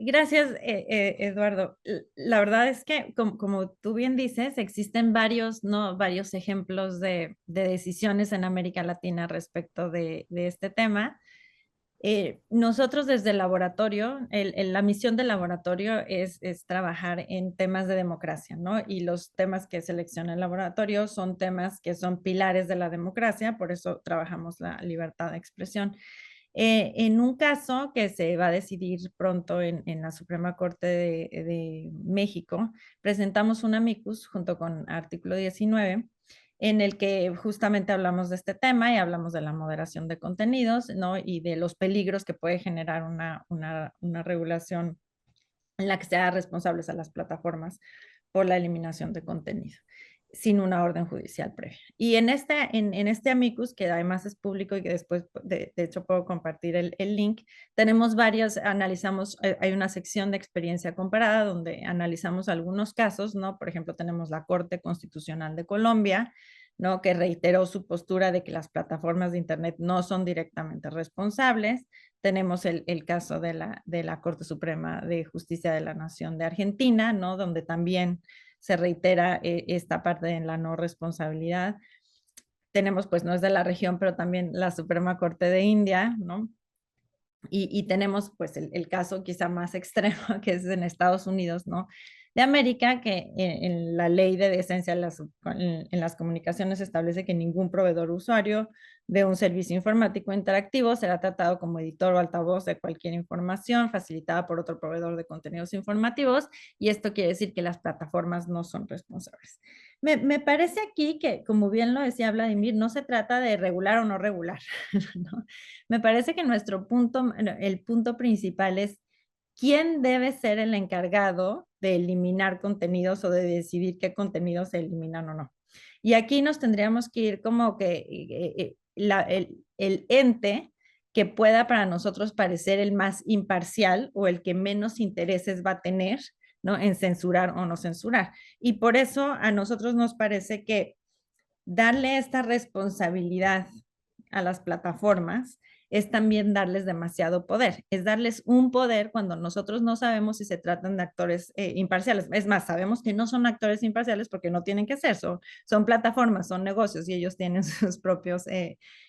Gracias, Eduardo. La verdad es que, como tú bien dices, existen varios, ¿no? Varios ejemplos de decisiones en América Latina respecto de este tema. Nosotros desde el laboratorio, la misión del laboratorio es trabajar en temas de democracia, ¿no? Y los temas que selecciona el laboratorio son temas que son pilares de la democracia, por eso trabajamos la libertad de expresión. En un caso que se va a decidir pronto en la Suprema Corte de México, presentamos un amicus junto con Artículo 19, en el que justamente hablamos de este tema y hablamos de la moderación de contenidos, ¿no? Y de los peligros que puede generar una regulación en la que sea responsables a las plataformas por la eliminación de contenido sin una orden judicial previa. Y en este amicus, que además es público y que después, de hecho, puedo compartir el link, tenemos varios, analizamos, hay una sección de experiencia comparada donde analizamos algunos casos, ¿no? Por ejemplo, tenemos la Corte Constitucional de Colombia, ¿no? Que reiteró su postura de que las plataformas de Internet no son directamente responsables. Tenemos el caso de la Corte Suprema de Justicia de la Nación de Argentina, ¿no? Donde también se reitera esta parte en la no responsabilidad. Tenemos, pues no es de la región, pero también la Suprema Corte de India, ¿no? Y tenemos pues el caso quizá más extremo, que es en Estados Unidos, ¿no? De América, que en la ley de decencia en las comunicaciones establece que ningún proveedor usuario de un servicio informático interactivo será tratado como editor o altavoz de cualquier información facilitada por otro proveedor de contenidos informativos, y esto quiere decir que las plataformas no son responsables. Me parece aquí que, como bien lo decía Vladimir, no se trata de regular o no regular, ¿no? Me parece que nuestro punto, el punto principal es quién debe ser el encargado de eliminar contenidos o de decidir qué contenidos se eliminan o no. Y aquí nos tendríamos que ir como que el ente que pueda para nosotros parecer el más imparcial o el que menos intereses va a tener, ¿no? En censurar o no censurar. Y por eso a nosotros nos parece que darle esta responsabilidad a las plataformas es también darles demasiado poder, es darles un poder cuando nosotros no sabemos si se tratan de actores imparciales. Es más, sabemos que no son actores imparciales porque no tienen que ser, son plataformas, son negocios y ellos tienen sus propios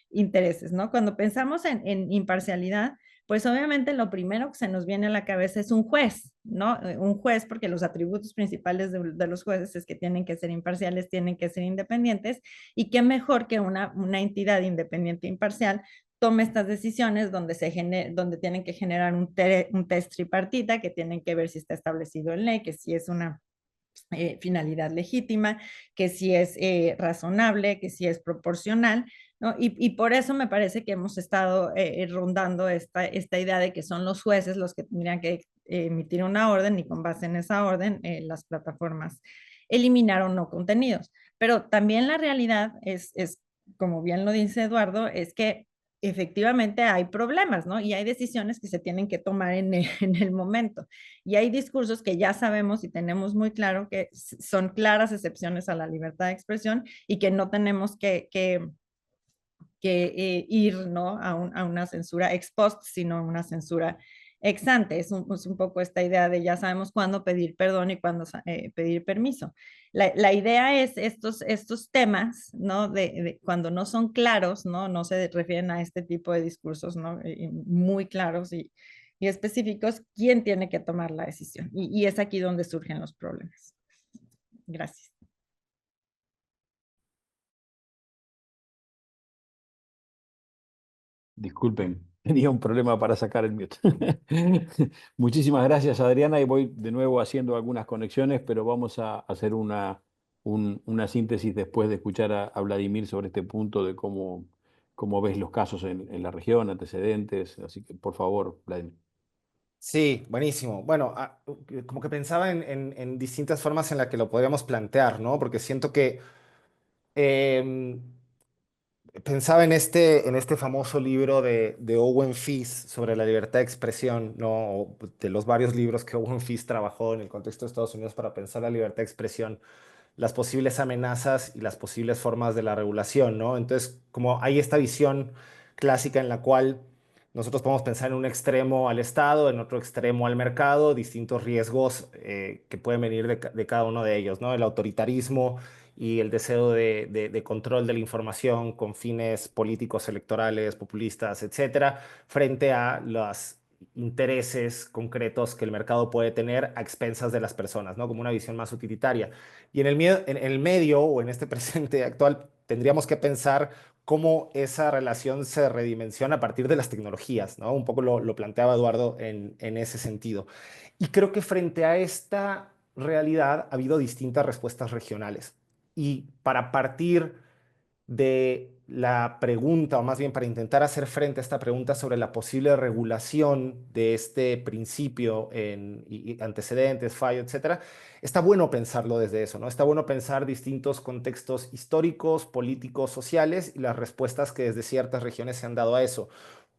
intereses, ¿no? Cuando pensamos en imparcialidad, pues obviamente lo primero que se nos viene a la cabeza es un juez, ¿no? Un juez, porque los atributos principales de los jueces es que tienen que ser imparciales, tienen que ser independientes, y qué mejor que una entidad independiente e imparcial tome estas decisiones donde tienen que generar un test tripartita, que tienen que ver si está establecido en ley, que si es una finalidad legítima, que si es razonable, que si es proporcional, ¿no? Y por eso me parece que hemos estado rondando esta idea de que son los jueces los que tendrían que emitir una orden y con base en esa orden las plataformas eliminar o no contenidos. Pero también la realidad como bien lo dice Eduardo, es que efectivamente hay problemas, ¿no? Y hay decisiones que se tienen que tomar en el momento. Y hay discursos que ya sabemos y tenemos muy claro que son claras excepciones a la libertad de expresión y que no tenemos que ir, ¿no? A una censura ex post, sino a una censura ex ante. Es un poco esta idea de ya sabemos cuándo pedir perdón y cuándo pedir permiso. La idea es estos temas, ¿no? De cuando no son claros, ¿no? No se refieren a este tipo de discursos, ¿no? Muy claros y específicos, ¿quién tiene que tomar la decisión? Y es aquí donde surgen los problemas. Gracias. Disculpen, tenía un problema para sacar el mute. Muchísimas gracias, Adriana, y voy de nuevo haciendo algunas conexiones, pero vamos a hacer una síntesis después de escuchar a Vladimir sobre este punto de cómo ves los casos en la región, antecedentes. Así que, por favor, Vladimir. Sí, buenísimo. Bueno, como que pensaba en distintas formas en las que lo podríamos plantear, ¿no? Porque siento que em, pensaba en este famoso libro de Owen Fees sobre la libertad de expresión, ¿no? O de los varios libros que Owen Fees trabajó en el contexto de Estados Unidos para pensar la libertad de expresión, las posibles amenazas y las posibles formas de la regulación, ¿no? Entonces, como hay esta visión clásica en la cual nosotros podemos pensar en un extremo al Estado, en otro extremo al mercado, distintos riesgos que pueden venir de cada uno de ellos, ¿no? El autoritarismo y el deseo de control de la información con fines políticos, electorales, populistas, etcétera, frente a los intereses concretos que el mercado puede tener a expensas de las personas, ¿no? Como una visión más utilitaria. Y en el medio o en este presente actual tendríamos que pensar cómo esa relación se redimensiona a partir de las tecnologías, ¿no? Un poco lo planteaba Eduardo en ese sentido. Y creo que frente a esta realidad ha habido distintas respuestas regionales. Y para partir de la pregunta, o más bien para intentar hacer frente a esta pregunta sobre la posible regulación de este principio y antecedentes, fallo, etcétera, está bueno pensarlo desde eso, ¿no? Está bueno pensar distintos contextos históricos, políticos, sociales y las respuestas que desde ciertas regiones se han dado a eso.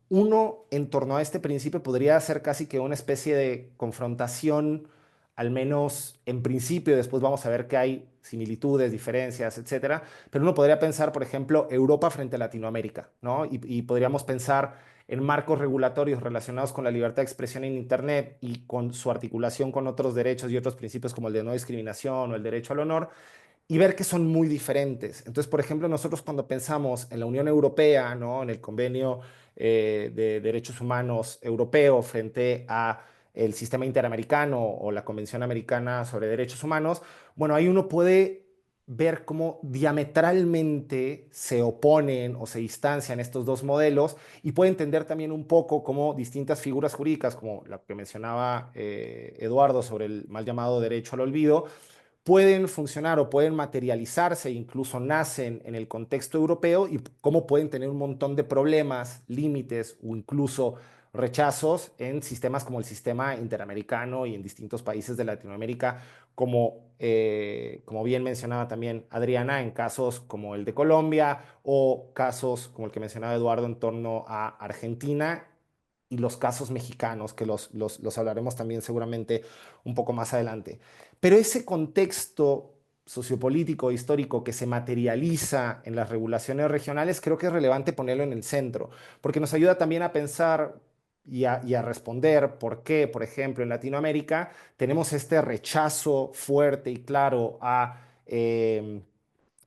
Uno, en torno a este principio, podría ser casi que una especie de confrontación, al menos en principio, después vamos a ver que hay similitudes, diferencias, etcétera, pero uno podría pensar, por ejemplo, Europa frente a Latinoamérica, ¿no? Y podríamos pensar en marcos regulatorios relacionados con la libertad de expresión en Internet y con su articulación con otros derechos y otros principios como el de no discriminación o el derecho al honor, y ver que son muy diferentes. Entonces, por ejemplo, nosotros cuando pensamos en la Unión Europea, ¿no? En el Convenio de Derechos Humanos Europeo frente a el sistema interamericano o la Convención Americana sobre Derechos Humanos, bueno, ahí uno puede ver cómo diametralmente se oponen o se distancian estos dos modelos y puede entender también un poco cómo distintas figuras jurídicas, como la que mencionaba Eduardo sobre el mal llamado derecho al olvido, pueden funcionar o pueden materializarse, incluso nacen en el contexto europeo y cómo pueden tener un montón de problemas, límites o incluso rechazos en sistemas como el sistema interamericano y en distintos países de Latinoamérica, como bien mencionaba también Adriana, en casos como el de Colombia o casos como el que mencionaba Eduardo en torno a Argentina y los casos mexicanos, que los hablaremos también seguramente un poco más adelante. Pero ese contexto sociopolítico, histórico que se materializa en las regulaciones regionales, creo que es relevante ponerlo en el centro, porque nos ayuda también a pensar y a responder por qué, por ejemplo, en Latinoamérica tenemos este rechazo fuerte y claro a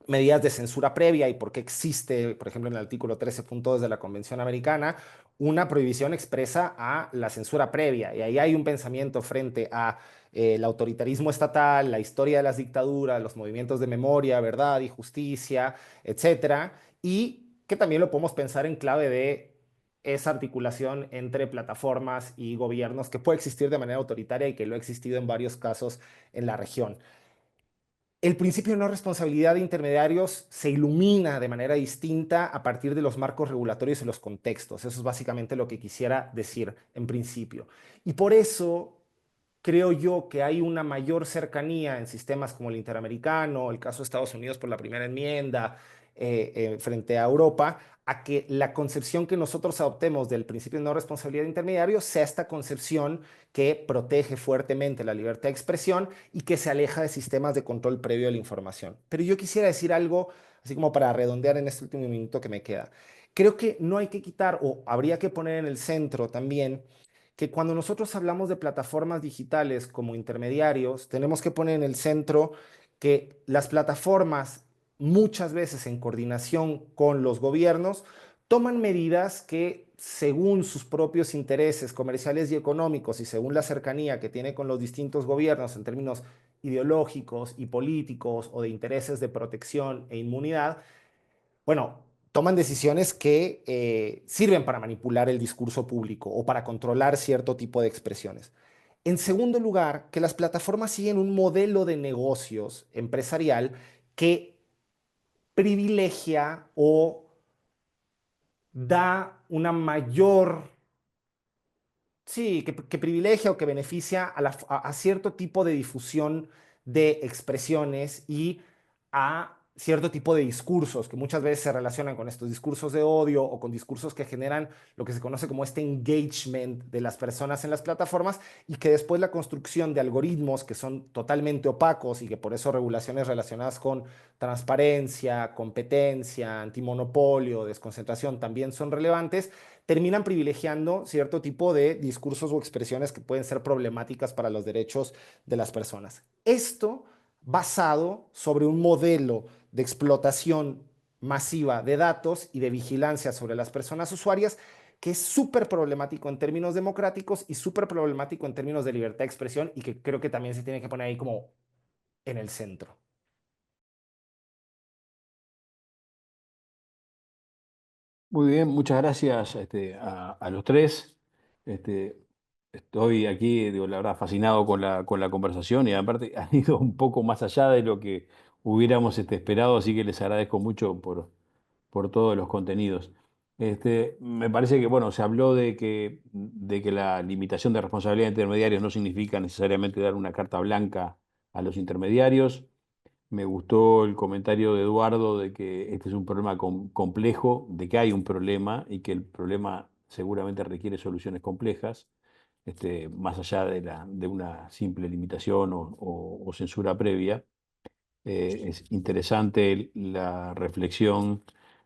medidas de censura previa y por qué existe, por ejemplo, en el artículo 13.2 de la Convención Americana, una prohibición expresa a la censura previa. Y ahí hay un pensamiento frente a el autoritarismo estatal, la historia de las dictaduras, los movimientos de memoria, verdad y justicia, etcétera, y que también lo podemos pensar en clave de esa articulación entre plataformas y gobiernos que puede existir de manera autoritaria y que lo ha existido en varios casos en la región. El principio de no responsabilidad de intermediarios se ilumina de manera distinta a partir de los marcos regulatorios y los contextos. Eso es básicamente lo que quisiera decir en principio. Y por eso creo yo que hay una mayor cercanía en sistemas como el interamericano, el caso de Estados Unidos por la primera enmienda, frente a Europa, a que la concepción que nosotros adoptemos del principio de no responsabilidad de intermediarios sea esta concepción que protege fuertemente la libertad de expresión y que se aleja de sistemas de control previo de la información. Pero yo quisiera decir algo, así como para redondear en este último minuto que me queda. Creo que no hay que quitar o habría que poner en el centro también que cuando nosotros hablamos de plataformas digitales como intermediarios, tenemos que poner en el centro que las plataformas, muchas veces en coordinación con los gobiernos, toman medidas que, según sus propios intereses comerciales y económicos y según la cercanía que tiene con los distintos gobiernos en términos ideológicos y políticos o de intereses de protección e inmunidad, bueno, toman decisiones que sirven para manipular el discurso público o para controlar cierto tipo de expresiones. En segundo lugar, que las plataformas siguen un modelo de negocios empresarial que privilegia o da una mayor, sí, que privilegia o que beneficia a cierto tipo de difusión de expresiones y a cierto tipo de discursos que muchas veces se relacionan con estos discursos de odio o con discursos que generan lo que se conoce como este engagement de las personas en las plataformas y que después la construcción de algoritmos que son totalmente opacos y que por eso regulaciones relacionadas con transparencia, competencia, antimonopolio, desconcentración también son relevantes, terminan privilegiando cierto tipo de discursos o expresiones que pueden ser problemáticas para los derechos de las personas. Esto basado sobre un modelo de explotación masiva de datos y de vigilancia sobre las personas usuarias que es súper problemático en términos democráticos y súper problemático en términos de libertad de expresión y que creo que también se tiene que poner ahí como en el centro. Muy bien, muchas gracias a los tres. Este, Estoy aquí, digo, la verdad, fascinado con la conversación y aparte han ido un poco más allá de lo que hubiéramos esperado, así que les agradezco mucho por todos los contenidos. Me parece que, bueno, se habló de que la limitación de responsabilidad de intermediarios no significa necesariamente dar una carta blanca a los intermediarios. Me gustó el comentario de Eduardo de que este es un problema complejo, de que hay un problema y que el problema seguramente requiere soluciones complejas, más allá de una simple limitación o censura previa. Es interesante la reflexión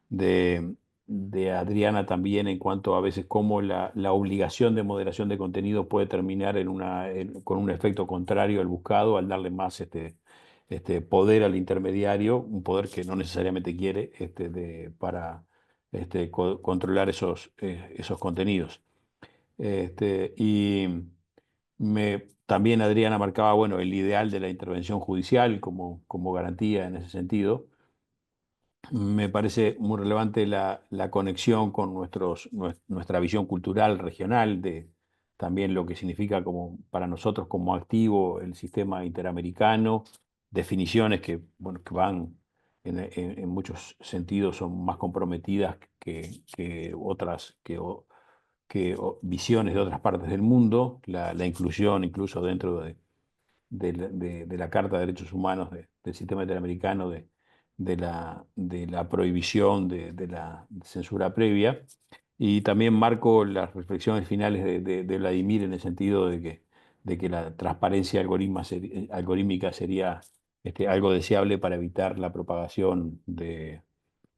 de, de Adriana también en cuanto a veces cómo la obligación de moderación de contenido puede terminar con un efecto contrario al buscado, al darle más poder al intermediario, un poder que no necesariamente quiere para controlar esos contenidos. Y también Adriana marcaba, bueno, el ideal de la intervención judicial como garantía en ese sentido. Me parece muy relevante la conexión con nuestra visión cultural regional de también lo que significa para nosotros como activo el sistema interamericano, definiciones que, bueno, que van en muchos sentidos son más comprometidas que otras, visiones de otras partes del mundo, la inclusión incluso dentro de la Carta de Derechos Humanos del sistema interamericano, de la prohibición de la censura previa. Y también marco las reflexiones finales de Vladimir en el sentido de que la transparencia algorítmica sería algo deseable para evitar la propagación de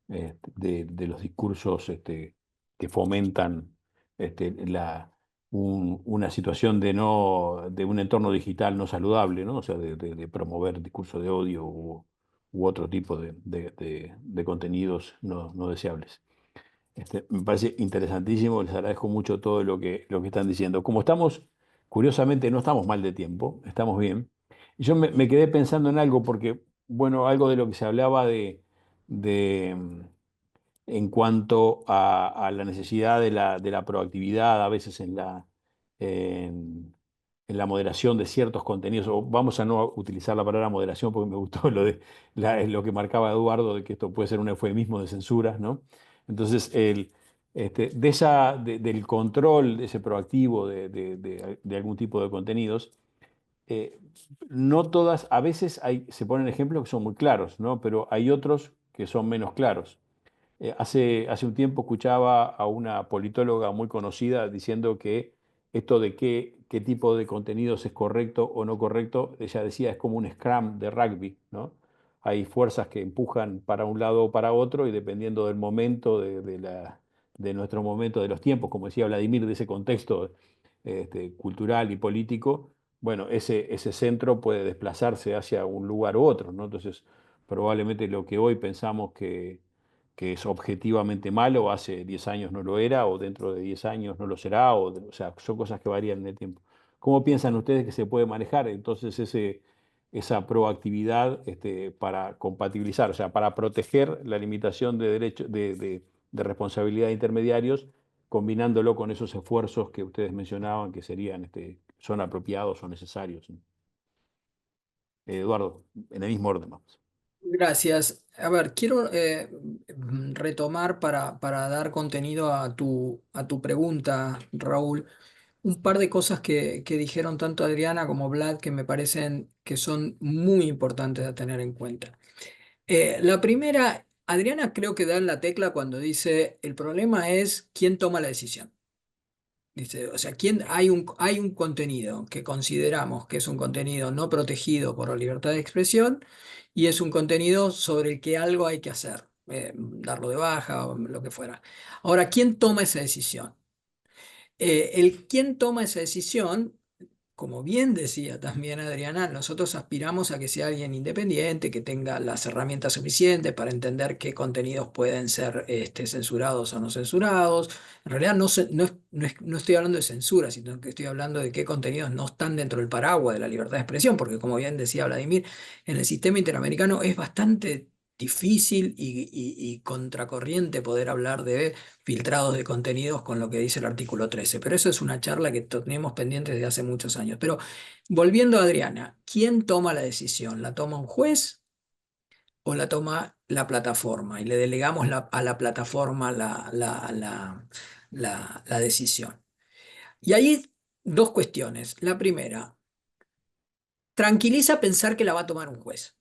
los discursos que fomentan una situación de un entorno digital no saludable, ¿no? O sea, de promover discursos de odio u otro tipo de contenidos no deseables. Me parece interesantísimo, les agradezco mucho todo lo que están diciendo. Como estamos, curiosamente, no estamos mal de tiempo, estamos bien. Y yo me quedé pensando en algo porque, bueno, algo de lo que se hablaba de en cuanto a la necesidad de la proactividad, a veces en, en la moderación de ciertos contenidos, o vamos a no utilizar la palabra moderación porque me gustó lo que marcaba Eduardo, de que esto puede ser un eufemismo de censura, ¿no? Entonces, del control, de ese proactivo de algún tipo de contenidos, eh, no todas, a veces se ponen ejemplos que son muy claros, ¿no? Pero hay otros que son menos claros. Hace un tiempo escuchaba a una politóloga muy conocida diciendo que esto de qué tipo de contenidos es correcto o no correcto, ella decía es como un scrum de rugby, ¿no? Hay fuerzas que empujan para un lado o para otro y dependiendo del momento, de nuestro momento, de los tiempos, como decía Vladimir, de ese contexto cultural y político, bueno, ese centro puede desplazarse hacia un lugar u otro, ¿no? Entonces, probablemente lo que hoy pensamos que es objetivamente malo, hace 10 años no lo era, o dentro de 10 años no lo será, o sea, son cosas que varían en el tiempo. ¿Cómo piensan ustedes que se puede manejar entonces esa proactividad para compatibilizar, o sea, para proteger la limitación de derecho, de responsabilidad de intermediarios, combinándolo con esos esfuerzos que ustedes mencionaban que son apropiados o necesarios? Eduardo, en el mismo orden, vamos. Gracias. A ver, quiero retomar para dar contenido a tu pregunta, Raúl, un par de cosas que dijeron tanto Adriana como Vlad que me parecen que son muy importantes a tener en cuenta. La primera, Adriana creo que da en la tecla cuando dice el problema es quién toma la decisión. Dice, o sea, hay un contenido que consideramos que es un contenido no protegido por la libertad de expresión y es un contenido sobre el que algo hay que hacer, darlo de baja o lo que fuera. Ahora, ¿quién toma esa decisión? ¿Quién toma esa decisión? Como bien decía también Adriana, nosotros aspiramos a que sea alguien independiente, que tenga las herramientas suficientes para entender qué contenidos pueden ser censurados o no censurados. En realidad no estoy hablando de censura, sino que estoy hablando de qué contenidos no están dentro del paraguas de la libertad de expresión, porque como bien decía Vladimir, en el sistema interamericano es bastante difícil y contracorriente poder hablar de filtrados de contenidos con lo que dice el artículo 13. Pero eso es una charla que tenemos pendiente desde hace muchos años. Pero volviendo a Adriana, ¿quién toma la decisión? ¿La toma un juez o la toma la plataforma? Y le delegamos a la plataforma la decisión. Y ahí dos cuestiones. La primera, tranquiliza pensar que la va a tomar un juez.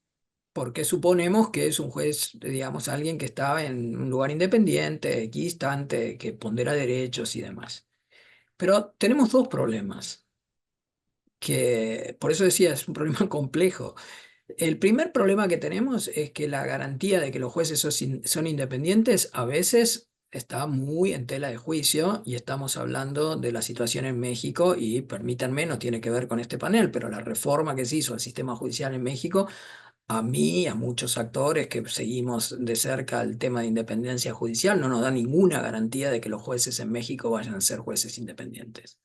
Porque suponemos que es un juez, digamos, alguien que está en un lugar independiente, equidistante, que pondera derechos y demás. Pero tenemos dos problemas, que por eso decía, es un problema complejo. El primer problema que tenemos es que la garantía de que los jueces son independientes a veces está muy en tela de juicio y estamos hablando de la situación en México y permítanme, no tiene que ver con este panel, pero la reforma que se hizo al sistema judicial en México a mí, a muchos actores que seguimos de cerca el tema de independencia judicial, no nos da ninguna garantía de que los jueces en México vayan a ser jueces independientes.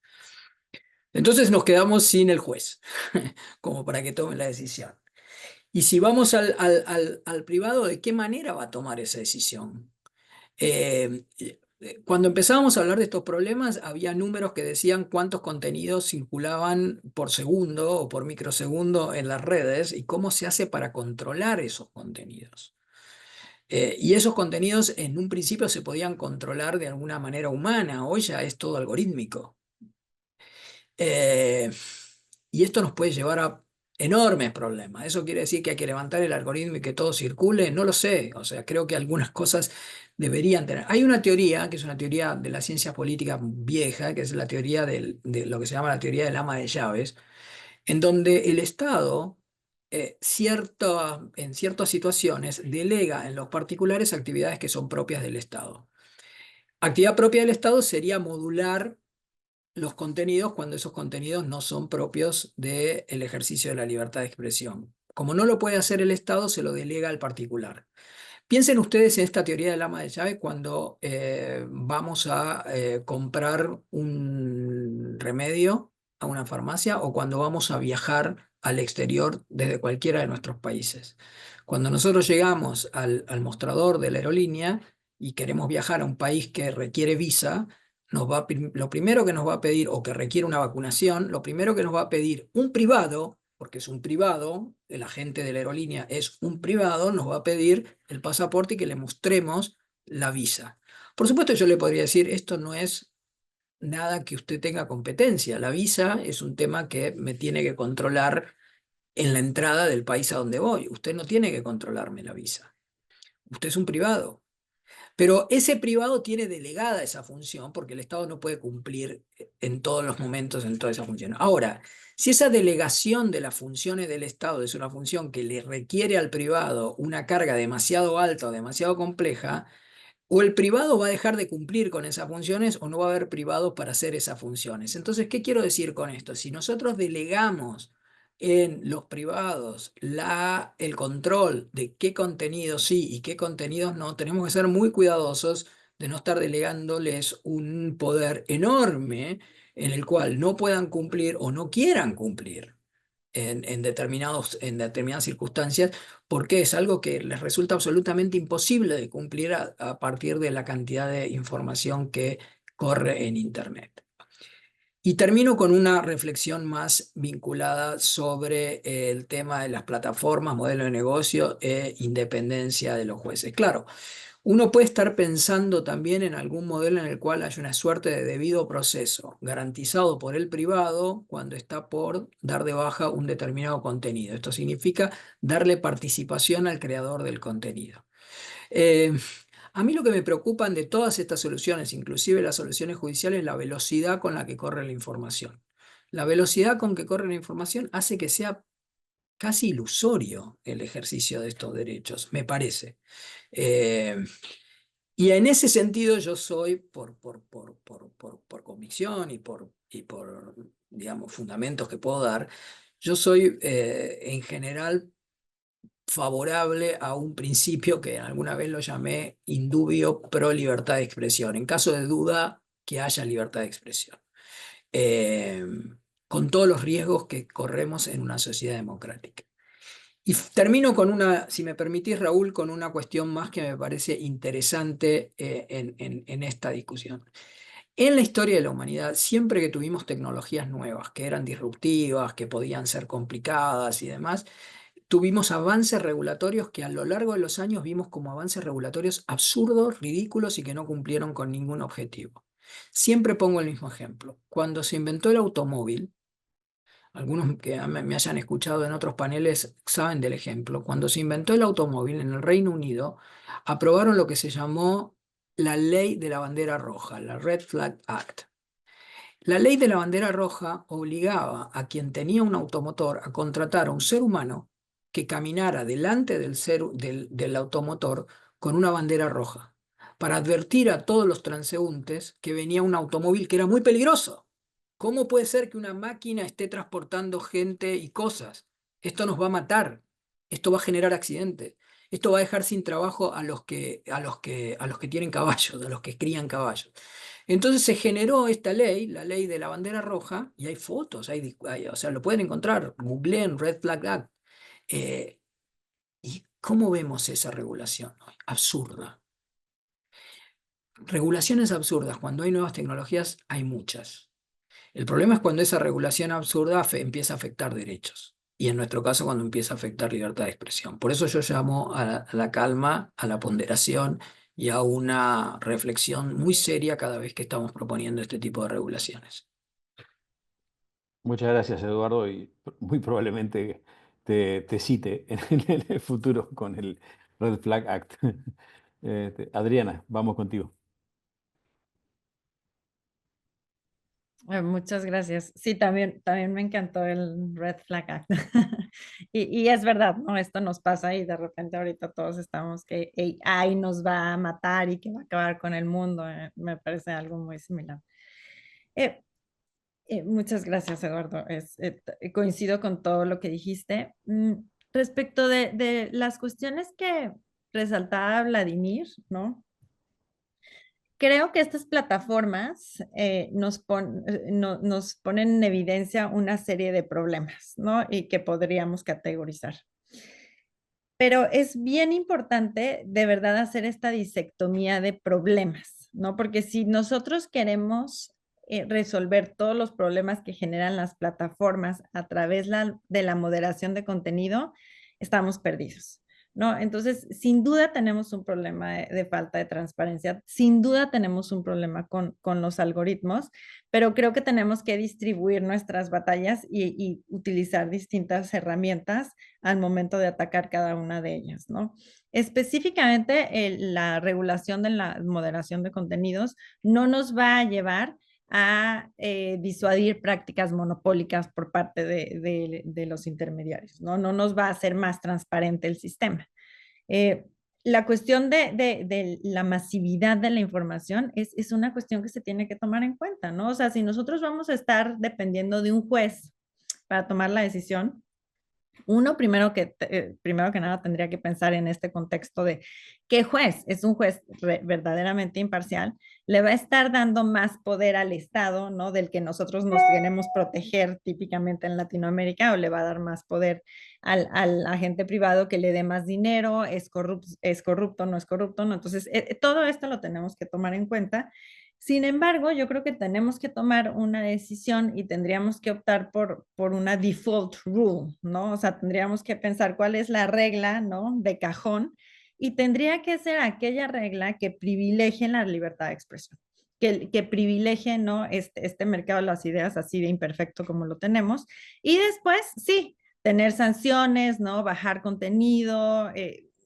Entonces nos quedamos sin el juez, como para que tome la decisión. Y si vamos al privado, ¿de qué manera va a tomar esa decisión? Cuando empezábamos a hablar de estos problemas, había números que decían cuántos contenidos circulaban por segundo o por microsegundo en las redes y cómo se hace para controlar esos contenidos. Y esos contenidos en un principio se podían controlar de alguna manera humana, hoy ya es todo algorítmico. Y esto nos puede llevar a enormes problemas. ¿Eso quiere decir que hay que levantar el algoritmo y que todo circule? No lo sé. O sea, creo que algunas cosas deberían tener. Hay una teoría, que es una teoría de la ciencia política vieja, que es la teoría de lo que se llama la teoría del ama de llaves, en donde el Estado, en ciertas situaciones, delega en los particulares actividades que son propias del Estado. Actividad propia del Estado sería modular los contenidos cuando esos contenidos no son propios del ejercicio de la libertad de expresión. Como no lo puede hacer el Estado, se lo delega al particular. Piensen ustedes en esta teoría del ama de llave cuando vamos a comprar un remedio a una farmacia o cuando vamos a viajar al exterior desde cualquiera de nuestros países. Cuando nosotros llegamos al mostrador de la aerolínea y queremos viajar a un país que requiere visa, lo primero que nos va a pedir, o que requiere una vacunación, lo primero que nos va a pedir un privado, porque es un privado, el agente de la aerolínea es un privado, nos va a pedir el pasaporte y que le mostremos la visa. Por supuesto, yo le podría decir, esto no es nada que usted tenga competencia. La visa es un tema que me tiene que controlar en la entrada del país a donde voy. Usted no tiene que controlarme la visa. Usted es un privado. Pero ese privado tiene delegada esa función porque el Estado no puede cumplir en todos los momentos en toda esa función. Ahora, si esa delegación de las funciones del Estado es una función que le requiere al privado una carga demasiado alta o demasiado compleja, o el privado va a dejar de cumplir con esas funciones o no va a haber privados para hacer esas funciones. Entonces, ¿qué quiero decir con esto? Si nosotros delegamos en los privados el control de qué contenidos sí y qué contenidos no, tenemos que ser muy cuidadosos de no estar delegándoles un poder enorme en el cual no puedan cumplir o no quieran cumplir en determinadas circunstancias, porque es algo que les resulta absolutamente imposible de cumplir a partir de la cantidad de información que corre en Internet. Y termino con una reflexión más vinculada sobre el tema de las plataformas, modelo de negocio e independencia de los jueces. Claro, uno puede estar pensando también en algún modelo en el cual haya una suerte de debido proceso garantizado por el privado cuando está por dar de baja un determinado contenido. Esto significa darle participación al creador del contenido. A mí lo que me preocupan de todas estas soluciones, inclusive las soluciones judiciales, es la velocidad con la que corre la información. La velocidad con que corre la información hace que sea casi ilusorio el ejercicio de estos derechos, me parece. Y en ese sentido yo soy, por convicción y por digamos, fundamentos que puedo dar, yo soy en general favorable a un principio que alguna vez lo llamé indubio pro libertad de expresión. En caso de duda, que haya libertad de expresión. Con todos los riesgos que corremos en una sociedad democrática. Y termino con una, si me permitís, Raúl, con una cuestión más que me parece interesante en esta discusión. En la historia de la humanidad, siempre que tuvimos tecnologías nuevas, que eran disruptivas, que podían ser complicadas y demás, tuvimos avances regulatorios que a lo largo de los años vimos como avances regulatorios absurdos, ridículos y que no cumplieron con ningún objetivo. Siempre pongo el mismo ejemplo. Cuando se inventó el automóvil, algunos que me hayan escuchado en otros paneles saben del ejemplo. Cuando se inventó el automóvil en el Reino Unido, aprobaron lo que se llamó la Ley de la Bandera Roja, la Red Flag Act. La Ley de la Bandera Roja obligaba a quien tenía un automotor a contratar a un ser humano que caminara delante del automotor con una bandera roja, para advertir a todos los transeúntes que venía un automóvil que era muy peligroso. ¿Cómo puede ser que una máquina esté transportando gente y cosas? Esto nos va a matar, esto va a generar accidentes, esto va a dejar sin trabajo a los que tienen caballos, a los que crían caballos. Entonces se generó esta ley, la ley de la bandera roja, y hay fotos, o sea, lo pueden encontrar, googleen Red Flag Act. ¿Y cómo vemos esa regulación hoy? Absurda. Regulaciones absurdas, cuando hay nuevas tecnologías, hay muchas. El problema es cuando esa regulación absurda empieza a afectar derechos. y en nuestro caso cuando empieza a afectar libertad de expresión. Por eso yo llamo a la calma, a la ponderación y a una reflexión muy seria cada vez que estamos proponiendo este tipo de regulaciones. Muchas gracias, Eduardo, y muy probablemente te cite en el futuro con el Red Flag Act. Adriana, vamos contigo. Muchas gracias. Sí, también me encantó el Red Flag Act. Y es verdad, ¿no? Esto nos pasa y de repente ahorita todos estamos que AI nos va a matar y que va a acabar con el mundo. Me parece algo muy similar. Eh, muchas gracias, Eduardo. Coincido con todo lo que dijiste. Respecto de las cuestiones que resaltaba Vladimir, ¿no? Creo que estas plataformas nos ponen en evidencia una serie de problemas, ¿no? Y que podríamos categorizar. Pero es bien importante de verdad hacer esta disectomía de problemas, ¿no? Porque si nosotros queremos resolver todos los problemas que generan las plataformas a través de la moderación de contenido, estamos perdidos, ¿no? Entonces, sin duda tenemos un problema de falta de transparencia, sin duda tenemos un problema con los algoritmos, pero creo que tenemos que distribuir nuestras batallas y utilizar distintas herramientas al momento de atacar cada una de ellas, ¿no? Específicamente, la regulación de la moderación de contenidos no nos va a llevar a disuadir prácticas monopólicas por parte de los intermediarios, ¿no? No nos va a hacer más transparente el sistema. Eh, la cuestión de la masividad de la información es una cuestión que se tiene que tomar en cuenta, ¿no? O sea, si nosotros vamos a estar dependiendo de un juez para tomar la decisión, uno, primero que nada, tendría que pensar en este contexto de qué juez es un juez verdaderamente imparcial, le va a estar dando más poder al Estado, ¿no? Del que nosotros nos queremos proteger típicamente en Latinoamérica, o le va a dar más poder al agente privado que le dé más dinero, es corrupto, no es corrupto, ¿no? Entonces, todo esto lo tenemos que tomar en cuenta. Sin embargo, yo creo que tenemos que tomar una decisión y tendríamos que optar por una default rule, ¿no? O sea, tendríamos que pensar cuál es la regla, ¿no? De cajón, y tendría que ser aquella regla que privilegie la libertad de expresión, que privilegie, ¿no? Este mercado de las ideas así de imperfecto como lo tenemos. Y después, sí, tener sanciones, ¿no? Bajar contenido,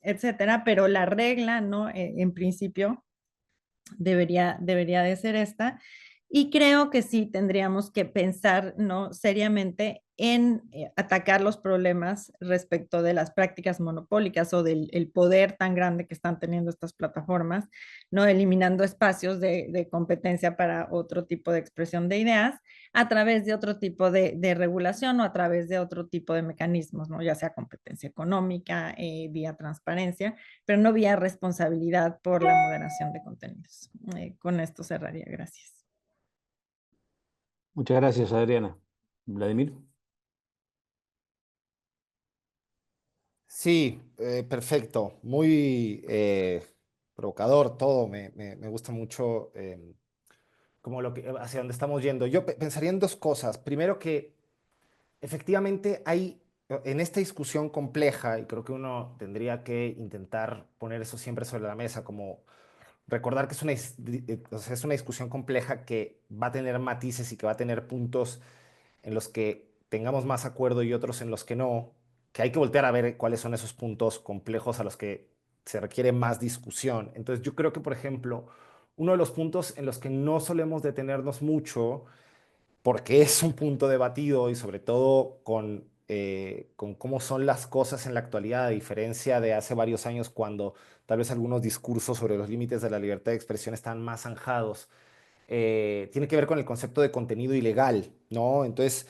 etcétera, pero la regla, ¿no? En principio debería de ser esta. Y creo que sí tendríamos que pensar, ¿no? Seriamente en atacar los problemas respecto de las prácticas monopólicas o del el poder tan grande que están teniendo estas plataformas, ¿no? Eliminando espacios de competencia para otro tipo de expresión de ideas a través de otro tipo de regulación o a través de otro tipo de mecanismos, ¿no? Ya sea competencia económica, vía transparencia, pero no vía responsabilidad por la moderación de contenidos. Con esto cerraría. Gracias. Muchas gracias, Adriana. Vladimir. Sí, perfecto. Muy provocador todo. Me gusta mucho como hacia dónde estamos yendo. Yo pensaría en dos cosas. Primero que efectivamente hay en esta discusión compleja, y creo que uno tendría que intentar poner eso siempre sobre la mesa, como recordar que o sea, es una discusión compleja que va a tener matices y que va a tener puntos en los que tengamos más acuerdo y otros en los que no, que hay que voltear a ver cuáles son esos puntos complejos a los que se requiere más discusión. Entonces yo creo que, por ejemplo, uno de los puntos en los que no solemos detenernos mucho, porque es un punto debatido y sobre todo con cómo son las cosas en la actualidad, a diferencia de hace varios años cuando tal vez algunos discursos sobre los límites de la libertad de expresión están más zanjados, tiene que ver con el concepto de contenido ilegal, ¿no? Entonces,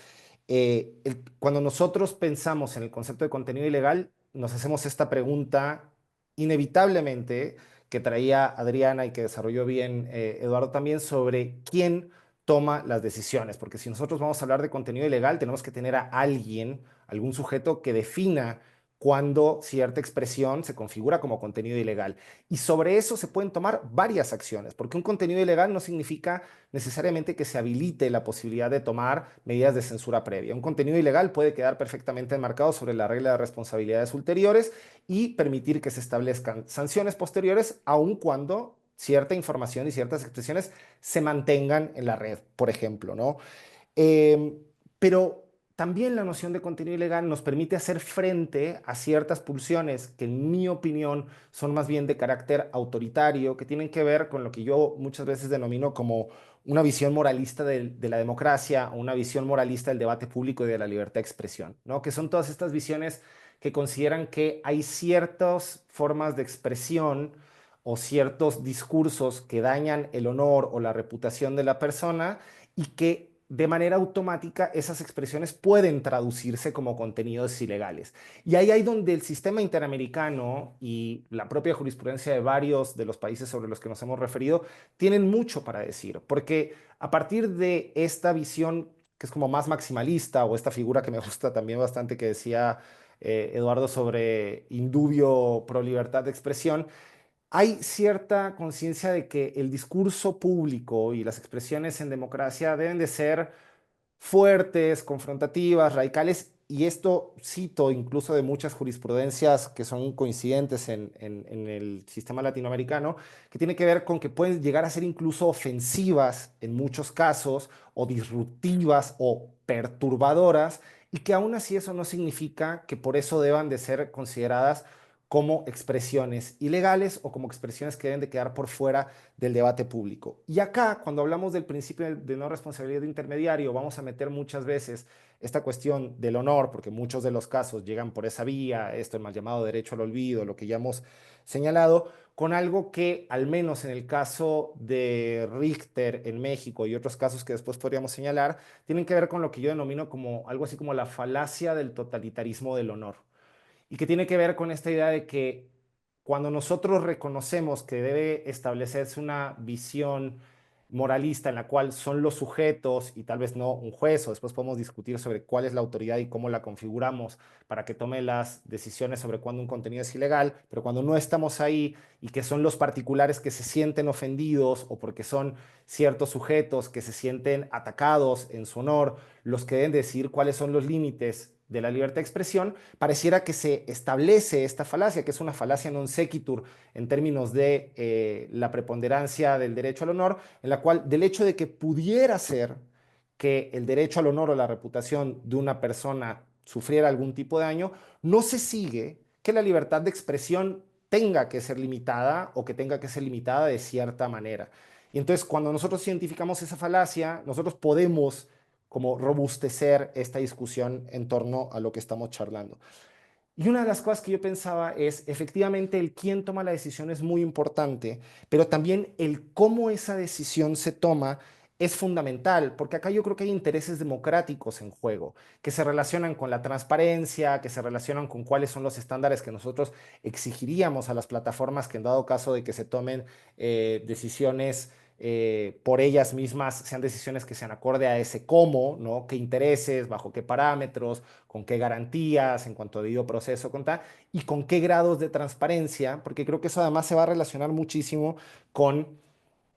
cuando nosotros pensamos en el concepto de contenido ilegal, nos hacemos esta pregunta inevitablemente que traía Adriana y que desarrolló bien Eduardo también sobre quién toma las decisiones, porque si nosotros vamos a hablar de contenido ilegal, tenemos que tener a alguien, algún sujeto que defina cuando cierta expresión se configura como contenido ilegal. Y sobre eso se pueden tomar varias acciones, porque un contenido ilegal no significa necesariamente que se habilite la posibilidad de tomar medidas de censura previa. Un contenido ilegal puede quedar perfectamente enmarcado sobre la regla de responsabilidades ulteriores y permitir que se establezcan sanciones posteriores, aun cuando cierta información y ciertas expresiones se mantengan en la red, por ejemplo, ¿no? Pero también la noción de contenido ilegal nos permite hacer frente a ciertas pulsiones que, en mi opinión, son más bien de carácter autoritario, que tienen que ver con lo que yo muchas veces denomino como una visión moralista de la democracia, o una visión moralista del debate público y de la libertad de expresión, ¿no? Que son todas estas visiones que consideran que hay ciertas formas de expresión o ciertos discursos que dañan el honor o la reputación de la persona y que de manera automática esas expresiones pueden traducirse como contenidos ilegales. Y ahí hay donde el sistema interamericano y la propia jurisprudencia de varios de los países sobre los que nos hemos referido tienen mucho para decir, porque a partir de esta visión que es como más maximalista, o esta figura que me gusta también bastante que decía Eduardo sobre indubio pro libertad de expresión, hay cierta conciencia de que el discurso público y las expresiones en democracia deben de ser fuertes, confrontativas, radicales, y esto cito incluso de muchas jurisprudencias que son coincidentes en el sistema latinoamericano, que tiene que ver con que pueden llegar a ser incluso ofensivas en muchos casos, o disruptivas o perturbadoras, y que aún así eso no significa que por eso deban de ser consideradas como expresiones ilegales o como expresiones que deben de quedar por fuera del debate público. Y acá, cuando hablamos del principio de no responsabilidad de intermediario, vamos a meter muchas veces esta cuestión del honor, porque muchos de los casos llegan por esa vía, esto el mal llamado derecho al olvido, lo que ya hemos señalado, con algo que, al menos en el caso de Richter en México y otros casos que después podríamos señalar, tienen que ver con lo que yo denomino como algo así como la falacia del totalitarismo del honor, y que tiene que ver con esta idea de que cuando nosotros reconocemos que debe establecerse una visión moralista en la cual son los sujetos y tal vez no un juez, o después podemos discutir sobre cuál es la autoridad y cómo la configuramos para que tome las decisiones sobre cuándo un contenido es ilegal, pero cuando no estamos ahí y que son los particulares que se sienten ofendidos o porque son ciertos sujetos que se sienten atacados en su honor los que deben decir cuáles son los límites de la libertad de expresión, pareciera que se establece esta falacia, que es una falacia non sequitur en términos de la preponderancia del derecho al honor, en la cual del hecho de que pudiera ser que el derecho al honor o la reputación de una persona sufriera algún tipo de daño, no se sigue que la libertad de expresión tenga que ser limitada o que tenga que ser limitada de cierta manera. Y entonces, cuando nosotros identificamos esa falacia, nosotros podemos como robustecer esta discusión en torno a lo que estamos charlando. Y una de las cosas que yo pensaba es, efectivamente, el quién toma la decisión es muy importante, pero también el cómo esa decisión se toma es fundamental, porque acá yo creo que hay intereses democráticos en juego, que se relacionan con la transparencia, que se relacionan con cuáles son los estándares que nosotros exigiríamos a las plataformas que, en dado caso de que se tomen decisiones por ellas mismas, sean decisiones que sean acorde a ese cómo, ¿no? ¿Qué intereses, bajo qué parámetros, con qué garantías en cuanto a debido proceso, y con qué grados de transparencia? Porque creo que eso además se va a relacionar muchísimo con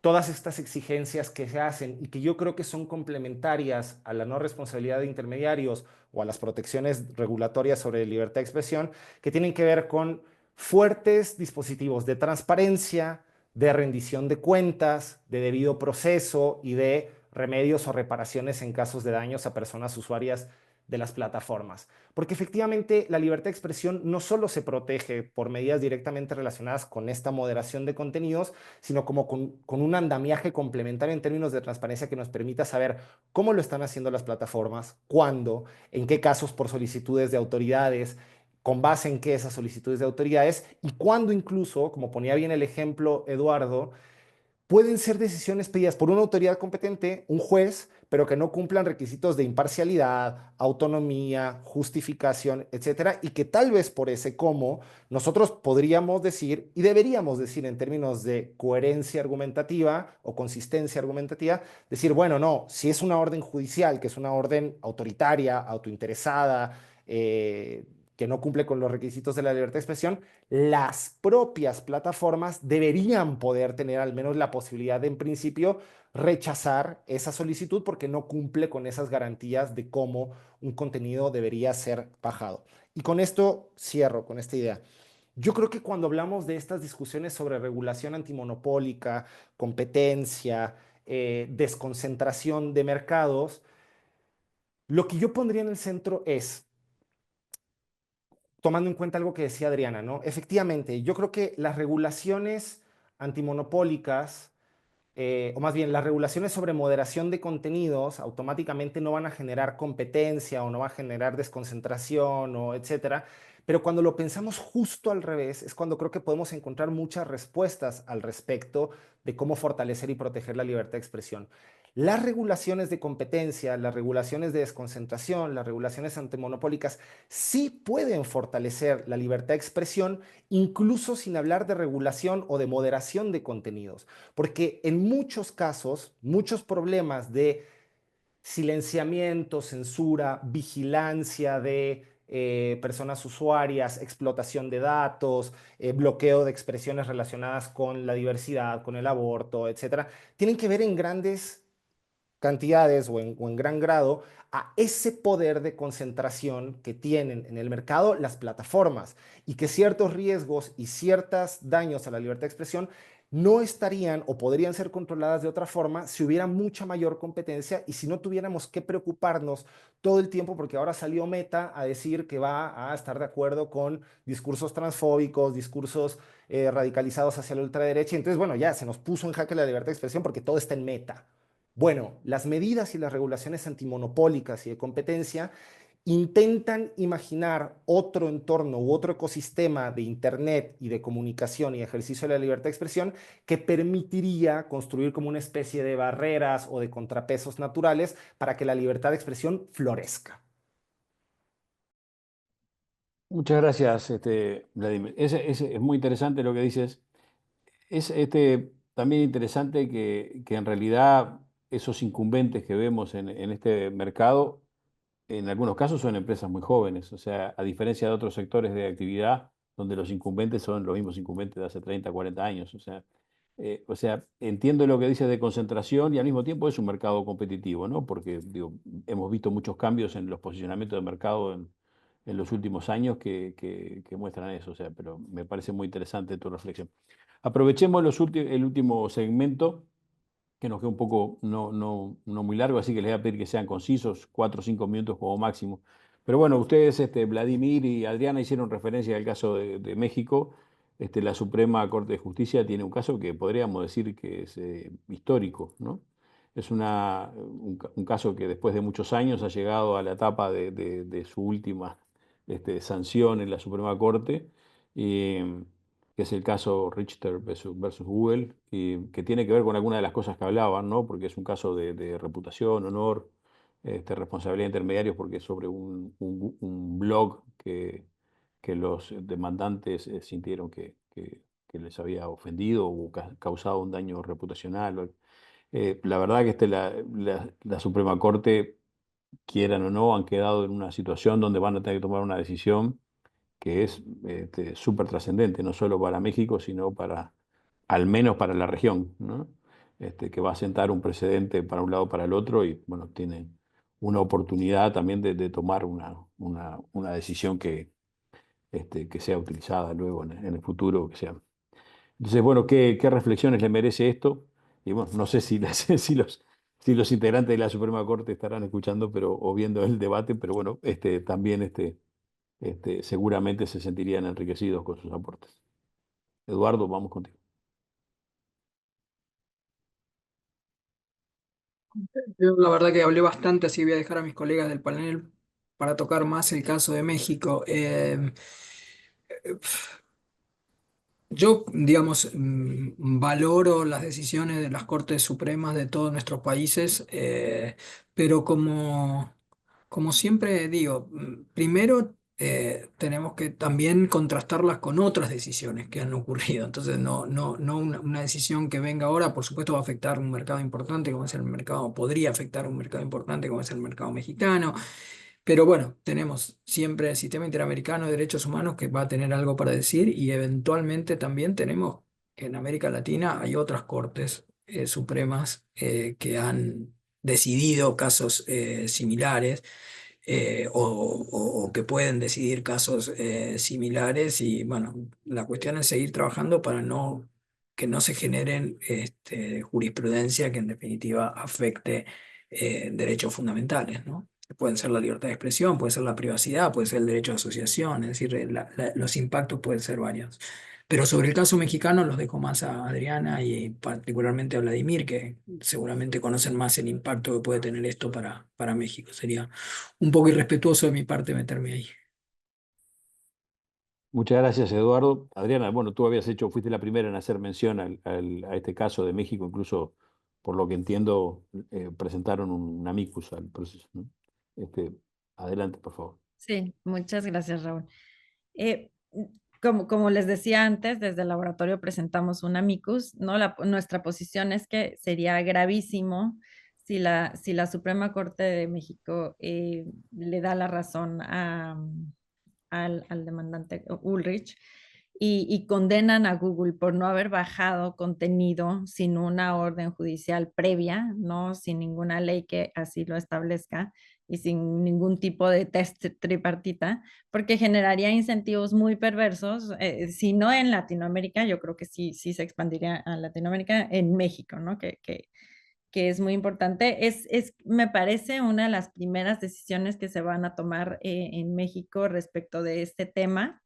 todas estas exigencias que se hacen y que yo creo que son complementarias a la no responsabilidad de intermediarios o a las protecciones regulatorias sobre libertad de expresión, que tienen que ver con fuertes dispositivos de transparencia, de rendición de cuentas, de debido proceso y de remedios o reparaciones en casos de daños a personas usuarias de las plataformas. Porque efectivamente la libertad de expresión no solo se protege por medidas directamente relacionadas con esta moderación de contenidos, sino como con un andamiaje complementario en términos de transparencia que nos permita saber cómo lo están haciendo las plataformas, cuándo, en qué casos por solicitudes de autoridades, con base en qué esas solicitudes de autoridades, y cuándo incluso, como ponía bien el ejemplo Eduardo, pueden ser decisiones pedidas por una autoridad competente, un juez, pero que no cumplan requisitos de imparcialidad, autonomía, justificación, etcétera, y que tal vez por ese cómo nosotros podríamos decir y deberíamos decir en términos de coherencia argumentativa o consistencia argumentativa, decir, bueno, no, si es una orden judicial, que es una orden autoritaria, autointeresada, que no cumple con los requisitos de la libertad de expresión, las propias plataformas deberían poder tener al menos la posibilidad de, en principio, rechazar esa solicitud porque no cumple con esas garantías de cómo un contenido debería ser bajado. Y con esto cierro, con esta idea. Yo creo que cuando hablamos de estas discusiones sobre regulación antimonopólica, competencia, desconcentración de mercados, lo que yo pondría en el centro es, tomando en cuenta algo que decía Adriana, ¿no? Efectivamente, yo creo que las regulaciones antimonopólicas, o más bien las regulaciones sobre moderación de contenidos automáticamente no van a generar competencia o no va a generar desconcentración o etcétera. Pero cuando lo pensamos justo al revés, es cuando creo que podemos encontrar muchas respuestas al respecto de cómo fortalecer y proteger la libertad de expresión. Las regulaciones de competencia, las regulaciones de desconcentración, las regulaciones antimonopólicas sí pueden fortalecer la libertad de expresión, incluso sin hablar de regulación o de moderación de contenidos. Porque en muchos casos, muchos problemas de silenciamiento, censura, vigilancia de personas usuarias, explotación de datos, bloqueo de expresiones relacionadas con la diversidad, con el aborto, etcétera, tienen que ver en grandes cantidades o en gran grado a ese poder de concentración que tienen en el mercado las plataformas y que ciertos riesgos y ciertos daños a la libertad de expresión no estarían o podrían ser controladas de otra forma si hubiera mucha mayor competencia y si no tuviéramos que preocuparnos todo el tiempo porque ahora salió Meta a decir que va a estar de acuerdo con discursos transfóbicos, discursos radicalizados hacia la ultraderecha. Entonces, bueno, ya se nos puso en jaque la libertad de expresión porque todo está en Meta. Bueno, las medidas y las regulaciones antimonopólicas y de competencia intentan imaginar otro entorno u otro ecosistema de Internet y de comunicación y ejercicio de la libertad de expresión que permitiría construir como una especie de barreras o de contrapesos naturales para que la libertad de expresión florezca. Muchas gracias, Vladimir. Es muy interesante lo que dices. Es también interesante que en realidad esos incumbentes que vemos en este mercado, en algunos casos son empresas muy jóvenes. O sea, a diferencia de otros sectores de actividad, donde los incumbentes son los mismos incumbentes de hace 30, 40 años. O sea, entiendo lo que dices de concentración y al mismo tiempo es un mercado competitivo, ¿no? Porque digo, hemos visto muchos cambios en los posicionamientos de mercado en los últimos años que muestran eso. O sea, pero me parece muy interesante tu reflexión. Aprovechemos el último segmento, que nos queda un poco no muy largo, así que les voy a pedir que sean concisos, 4 o 5 minutos como máximo. Pero bueno, ustedes, Vladimir y Adriana, hicieron referencia al caso de México. La Suprema Corte de Justicia tiene un caso que podríamos decir que es histórico, ¿no? Es un caso que después de muchos años ha llegado a la etapa de su última sanción en la Suprema Corte. Que es el caso Richter versus Google, que tiene que ver con algunas de las cosas que hablaban, ¿no? Porque es un caso de reputación, honor, responsabilidad de intermediarios, porque es sobre un blog que los demandantes sintieron que les había ofendido o causado un daño reputacional. La verdad que la Suprema Corte, quieran o no, han quedado en una situación donde van a tener que tomar una decisión que es súper trascendente, no solo para México, sino al menos para la región, ¿no? Que va a sentar un precedente para un lado o para el otro y, bueno, tiene una oportunidad también de tomar una decisión que sea utilizada luego en el futuro, que sea. Entonces, bueno, ¿qué reflexiones le merece esto? Y bueno, no sé si los integrantes de la Suprema Corte estarán escuchando o viendo el debate, pero bueno, también seguramente se sentirían enriquecidos con sus aportes. Eduardo, vamos contigo. Yo la verdad que hablé bastante, así voy a dejar a mis colegas del panel para tocar más el caso de México. Yo, digamos, valoro las decisiones de las Cortes Supremas de todos nuestros países, pero como siempre digo, primero tenemos que también contrastarlas con otras decisiones que han ocurrido. Entonces, no una decisión que venga ahora, por supuesto, va a afectar un mercado importante como es el mercado, podría afectar un mercado importante como es el mercado mexicano. Pero bueno, tenemos siempre el Sistema Interamericano de Derechos Humanos que va a tener algo para decir y eventualmente también tenemos que en América Latina hay otras cortes supremas que han decidido casos similares o que pueden decidir casos similares y bueno, la cuestión es seguir trabajando para que no se generen jurisprudencia que en definitiva afecte derechos fundamentales, ¿no? Pueden ser la libertad de expresión, puede ser la privacidad, puede ser el derecho de asociación, es decir, los impactos pueden ser varios. Pero sobre el caso mexicano los dejo más a Adriana y particularmente a Vladimir, que seguramente conocen más el impacto que puede tener esto para México. Sería un poco irrespetuoso de mi parte meterme ahí. Muchas gracias, Eduardo. Adriana, bueno, tú fuiste la primera en hacer mención a este caso de México, incluso por lo que entiendo, presentaron un amicus al proceso, ¿no? Adelante, por favor. Sí, muchas gracias, Raúl. Eh, como les decía antes, desde el laboratorio presentamos un amicus, ¿no? Nuestra posición es que sería gravísimo si la Suprema Corte de México le da la razón al demandante Ulrich y condenan a Google por no haber bajado contenido sin una orden judicial previa, ¿no? Sin ninguna ley que así lo establezca y sin ningún tipo de test tripartita, porque generaría incentivos muy perversos, si no en Latinoamérica, yo creo que sí se expandiría a Latinoamérica, en México, ¿no? Que es muy importante. Me parece una de las primeras decisiones que se van a tomar en México respecto de este tema.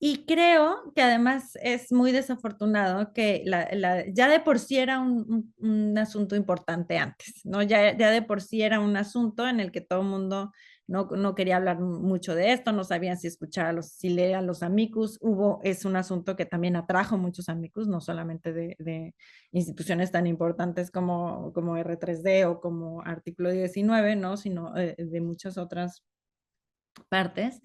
Y creo que además es muy desafortunado que ya de por sí era un asunto importante antes, ¿no? Ya de por sí era un asunto en el que todo el mundo no quería hablar mucho de esto, no sabían si escuchar si leer a los amicus. Es un asunto que también atrajo muchos amicus, no solamente de instituciones tan importantes como R3D o como Artículo 19, ¿no? Sino de muchas otras partes.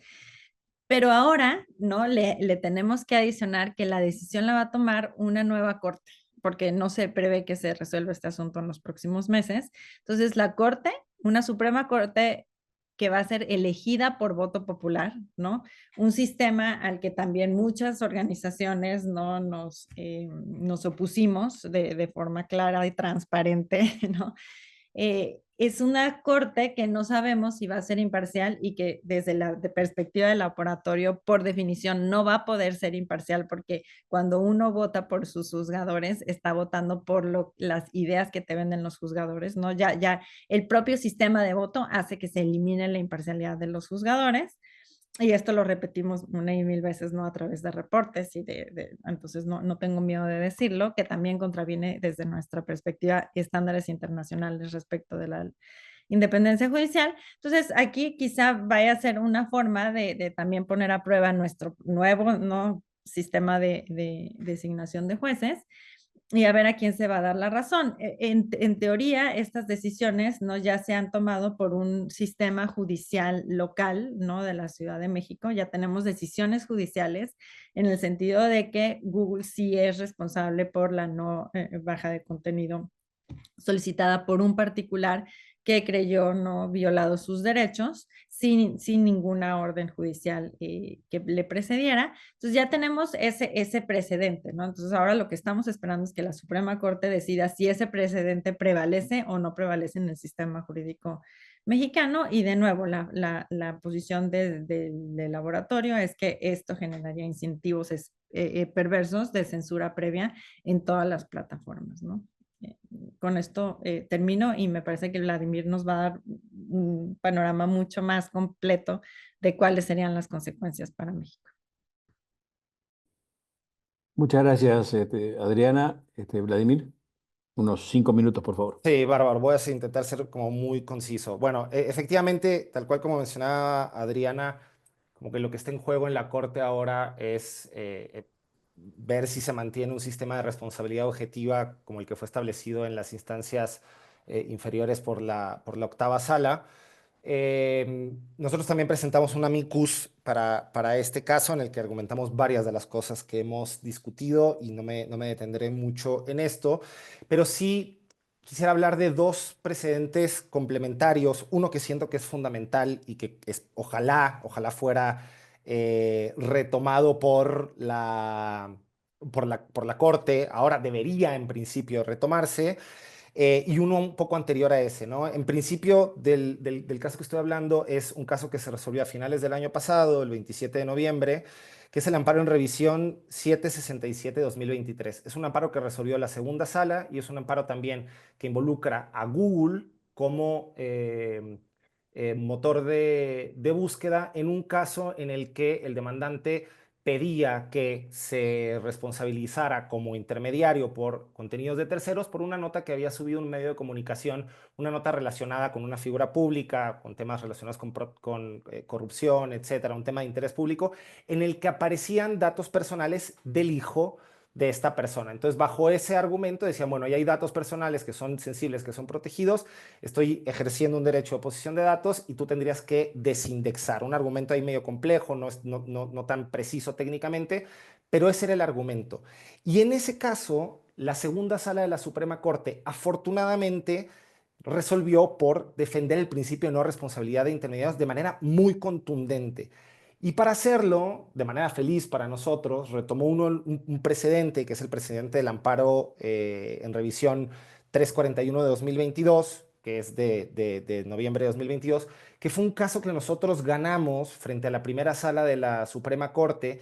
Pero ahora, ¿no? Le tenemos que adicionar que la decisión la va a tomar una nueva corte, porque no se prevé que se resuelva este asunto en los próximos meses. Entonces, la corte, una Suprema Corte que va a ser elegida por voto popular, ¿no? Un sistema al que también muchas organizaciones no nos opusimos de forma clara y transparente, ¿no? Es una corte que no sabemos si va a ser imparcial y que desde la perspectiva del laboratorio, por definición, no va a poder ser imparcial porque cuando uno vota por sus juzgadores, está votando por las ideas que te venden los juzgadores, ¿no? Ya el propio sistema de voto hace que se elimine la imparcialidad de los juzgadores. Y esto lo repetimos una y mil veces, ¿no? A través de reportes entonces no tengo miedo de decirlo, que también contraviene desde nuestra perspectiva estándares internacionales respecto de la independencia judicial. Entonces, aquí quizá vaya a ser una forma de también poner a prueba nuestro nuevo, ¿no? Sistema de designación de jueces y a ver a quién se va a dar la razón. En teoría, estas decisiones no ya se han tomado por un sistema judicial local, ¿no? De la Ciudad de México. Ya tenemos decisiones judiciales en el sentido de que Google sí es responsable por la no baja de contenido solicitada por un particular que creyó no violado sus derechos sin ninguna orden judicial que le precediera. Entonces ya tenemos ese precedente, ¿no? Entonces ahora lo que estamos esperando es que la Suprema Corte decida si ese precedente prevalece o no prevalece en el sistema jurídico mexicano y de nuevo la posición del laboratorio es que esto generaría incentivos perversos de censura previa en todas las plataformas, ¿no? Con esto termino y me parece que Vladimir nos va a dar un panorama mucho más completo de cuáles serían las consecuencias para México. Muchas gracias, Adriana. Vladimir, unos 5 minutos, por favor. Sí, bárbaro. Voy a intentar ser como muy conciso. Bueno, efectivamente, tal cual como mencionaba Adriana, como que lo que está en juego en la Corte ahora es ver si se mantiene un sistema de responsabilidad objetiva como el que fue establecido en las instancias inferiores por la octava sala. Nosotros también presentamos un amicus para este caso en el que argumentamos varias de las cosas que hemos discutido y no me detendré mucho en esto, pero sí quisiera hablar de dos precedentes complementarios, uno que siento que es fundamental y que ojalá fuera retomado por la Corte, ahora debería en principio retomarse, y uno un poco anterior a ese, ¿no? En principio, del caso que estoy hablando es un caso que se resolvió a finales del año pasado, el 27 de noviembre, que es el amparo en revisión 767-2023. Es un amparo que resolvió la segunda sala y es un amparo también que involucra a Google como motor de búsqueda en un caso en el que el demandante pedía que se responsabilizara como intermediario por contenidos de terceros por una nota que había subido un medio de comunicación, una nota relacionada con una figura pública, con temas relacionados con corrupción, etcétera, un tema de interés público, en el que aparecían datos personales del hijo de esta persona. Entonces, bajo ese argumento decían, bueno, ya hay datos personales que son sensibles, que son protegidos, estoy ejerciendo un derecho de posesión de datos y tú tendrías que desindexar. Un argumento ahí medio complejo, no tan preciso técnicamente, pero ese era el argumento. Y en ese caso, la segunda sala de la Suprema Corte, afortunadamente, resolvió por defender el principio de no responsabilidad de intermediarios de manera muy contundente. Y para hacerlo, de manera feliz para nosotros, retomó un precedente, que es el precedente del amparo en revisión 341 de 2022, que es de noviembre de 2022, que fue un caso que nosotros ganamos frente a la primera sala de la Suprema Corte,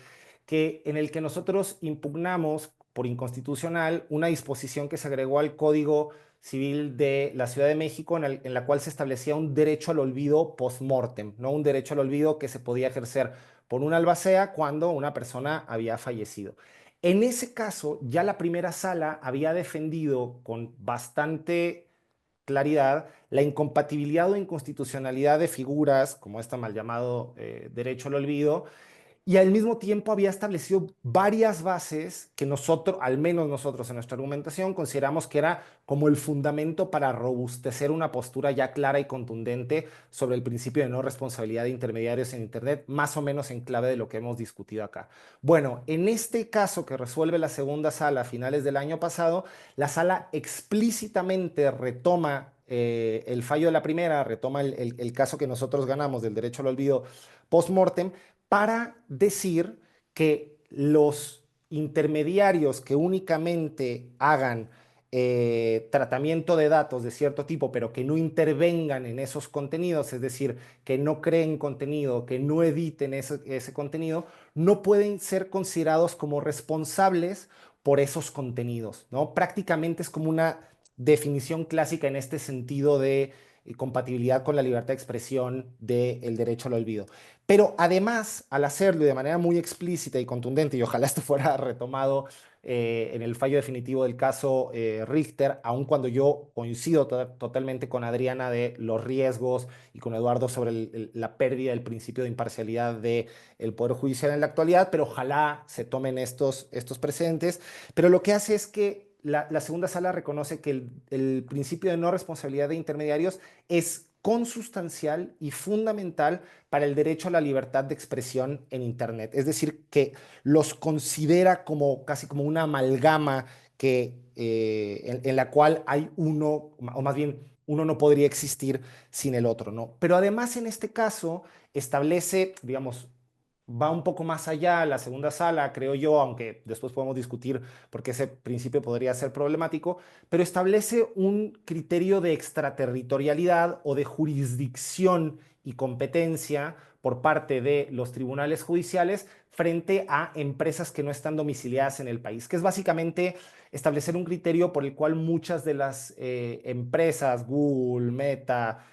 en el que nosotros impugnamos por inconstitucional una disposición que se agregó al Código Civil de la Ciudad de México en la cual se establecía un derecho al olvido post-mortem, ¿no? Un derecho al olvido que se podía ejercer por una albacea cuando una persona había fallecido. En ese caso, ya la primera sala había defendido con bastante claridad la incompatibilidad o inconstitucionalidad de figuras como esta mal llamado derecho al olvido, y al mismo tiempo había establecido varias bases que nosotros, al menos nosotros en nuestra argumentación, consideramos que era como el fundamento para robustecer una postura ya clara y contundente sobre el principio de no responsabilidad de intermediarios en Internet, más o menos en clave de lo que hemos discutido acá. Bueno, en este caso que resuelve la segunda sala a finales del año pasado, la sala explícitamente retoma el fallo de la primera, retoma el caso que nosotros ganamos del derecho al olvido post-mortem, para decir que los intermediarios que únicamente hagan tratamiento de datos de cierto tipo, pero que no intervengan en esos contenidos, es decir, que no creen contenido, que no editen ese contenido, no pueden ser considerados como responsables por esos contenidos, ¿no? Prácticamente es como una definición clásica en este sentido de compatibilidad con la libertad de expresión del derecho al olvido. Pero además, al hacerlo de manera muy explícita y contundente, y ojalá esto fuera retomado en el fallo definitivo del caso Richter, aun cuando yo coincido totalmente con Adriana de los riesgos y con Eduardo sobre la pérdida del principio de imparcialidad del Poder Judicial en la actualidad, pero ojalá se tomen estos precedentes. Pero lo que hace es que la segunda sala reconoce que el principio de no responsabilidad de intermediarios es consustancial y fundamental para el derecho a la libertad de expresión en Internet. Es decir, que los considera como casi como una amalgama en la cual hay uno, o más bien uno no podría existir sin el otro, ¿no? Pero además en este caso establece, digamos, va un poco más allá la segunda sala, creo yo, aunque después podemos discutir por qué ese principio podría ser problemático, pero establece un criterio de extraterritorialidad o de jurisdicción y competencia por parte de los tribunales judiciales frente a empresas que no están domiciliadas en el país, que es básicamente establecer un criterio por el cual muchas de las empresas, Google, Meta,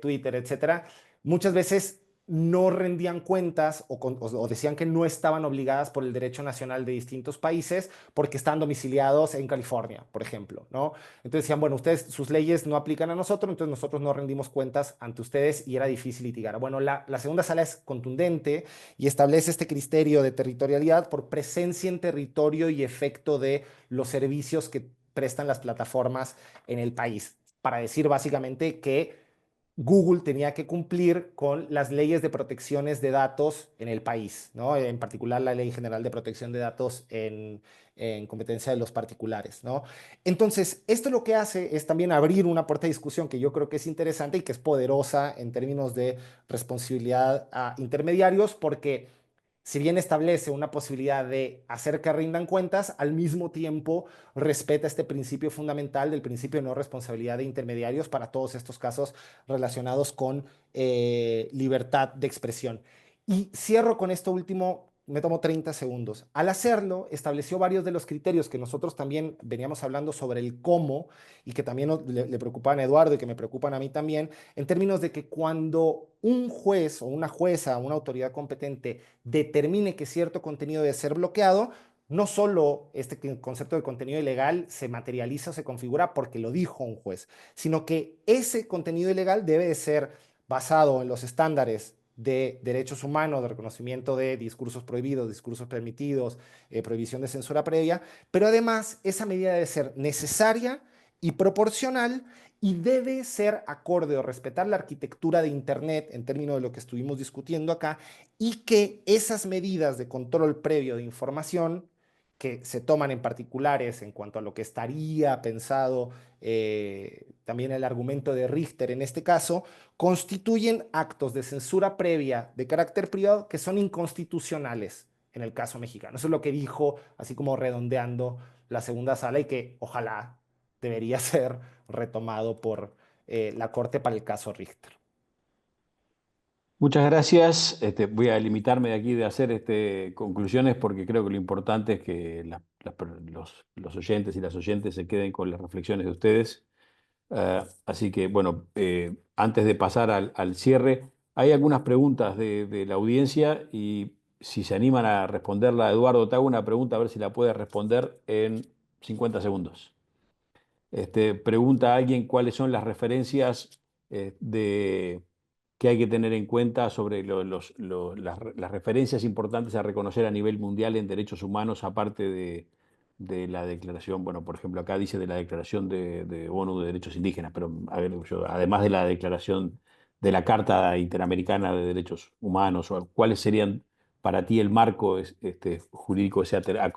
Twitter, etcétera, muchas veces no rendían cuentas o decían que no estaban obligadas por el derecho nacional de distintos países porque están domiciliados en California, por ejemplo, ¿no? Entonces decían, bueno, ustedes, sus leyes no aplican a nosotros, entonces nosotros no rendimos cuentas ante ustedes y era difícil litigar. Bueno, la segunda sala es contundente y establece este criterio de territorialidad por presencia en territorio y efecto de los servicios que prestan las plataformas en el país, para decir básicamente que Google tenía que cumplir con las leyes de protecciones de datos en el país, ¿no? En particular la Ley General de Protección de Datos en competencia de los particulares, ¿no? Entonces, esto lo que hace es también abrir una puerta de discusión que yo creo que es interesante y que es poderosa en términos de responsabilidad a intermediarios, porque si bien establece una posibilidad de hacer que rindan cuentas, al mismo tiempo respeta este principio fundamental del principio de no responsabilidad de intermediarios para todos estos casos relacionados con libertad de expresión. Y cierro con esto último, me tomo 30 segundos. Al hacerlo, estableció varios de los criterios que nosotros también veníamos hablando sobre el cómo y que también le preocupan a Eduardo y que me preocupan a mí también, en términos de que cuando un juez o una jueza, una autoridad competente determine que cierto contenido debe ser bloqueado, no solo este concepto de contenido ilegal se materializa o se configura porque lo dijo un juez, sino que ese contenido ilegal debe de ser basado en los estándares de derechos humanos, de reconocimiento de discursos prohibidos, discursos permitidos, prohibición de censura previa, pero además esa medida debe ser necesaria y proporcional y debe ser acorde o respetar la arquitectura de Internet en términos de lo que estuvimos discutiendo acá, y que esas medidas de control previo de información que se toman en particulares en cuanto a lo que estaría pensado, también el argumento de Richter en este caso, constituyen actos de censura previa de carácter privado que son inconstitucionales en el caso mexicano. Eso es lo que dijo, así como redondeando la segunda sala, y que ojalá debería ser retomado por la Corte para el caso Richter. Muchas gracias. Voy a limitarme de aquí de hacer conclusiones porque creo que lo importante es que los oyentes y las oyentes se queden con las reflexiones de ustedes. Así que, bueno, antes de pasar al cierre, hay algunas preguntas de la audiencia y si se animan a responderla, Eduardo, te hago una pregunta a ver si la puedes responder en 50 segundos. Pregunta a alguien cuáles son las referencias que hay que tener en cuenta sobre las referencias importantes a reconocer a nivel mundial en derechos humanos, aparte de la declaración, bueno, por ejemplo, acá dice de la Declaración de ONU de Derechos Indígenas, pero a ver, además de la declaración de la Carta Interamericana de Derechos Humanos, ¿cuáles serían para ti el marco jurídico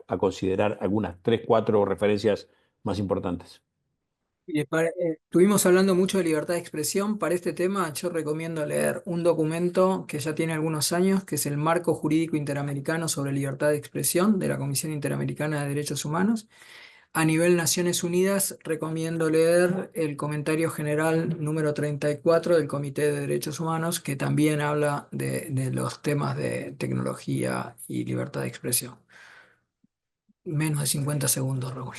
a considerar algunas 3, 4 referencias más importantes? Estuvimos hablando mucho de libertad de expresión. Para este tema, yo recomiendo leer un documento que ya tiene algunos años, que es el Marco Jurídico Interamericano sobre Libertad de Expresión de la Comisión Interamericana de Derechos Humanos. A nivel Naciones Unidas, recomiendo leer el comentario general número 34 del Comité de Derechos Humanos, que también habla de los temas de tecnología y libertad de expresión. Menos de 50 segundos, Raúl.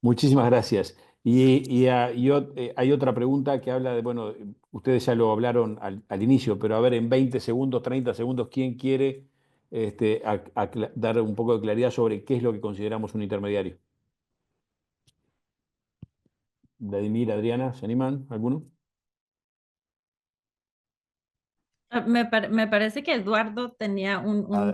Muchísimas gracias. Hay otra pregunta que habla de, bueno, ustedes ya lo hablaron al inicio, pero a ver, en 20 segundos, 30 segundos, ¿quién quiere dar un poco de claridad sobre qué es lo que consideramos un intermediario? Vladimir, Adriana, ¿se animan? ¿Alguno? Me parece que Eduardo tenía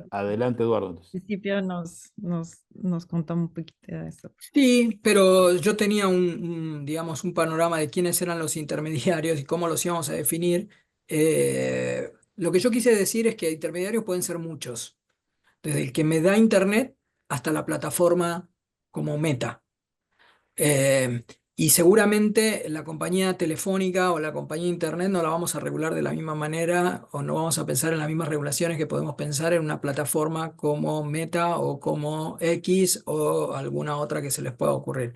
Adelante, Eduardo. Entonces. principio nos contó un poquito de eso. Sí, pero yo tenía digamos, un panorama de quiénes eran los intermediarios y cómo los íbamos a definir. Lo que yo quise decir es que intermediarios pueden ser muchos, desde el que me da internet hasta la plataforma como Meta. Eh, y seguramente la compañía telefónica o la compañía de internet no la vamos a regular de la misma manera, o no vamos a pensar en las mismas regulaciones que podemos pensar en una plataforma como Meta o como X o alguna otra que se les pueda ocurrir.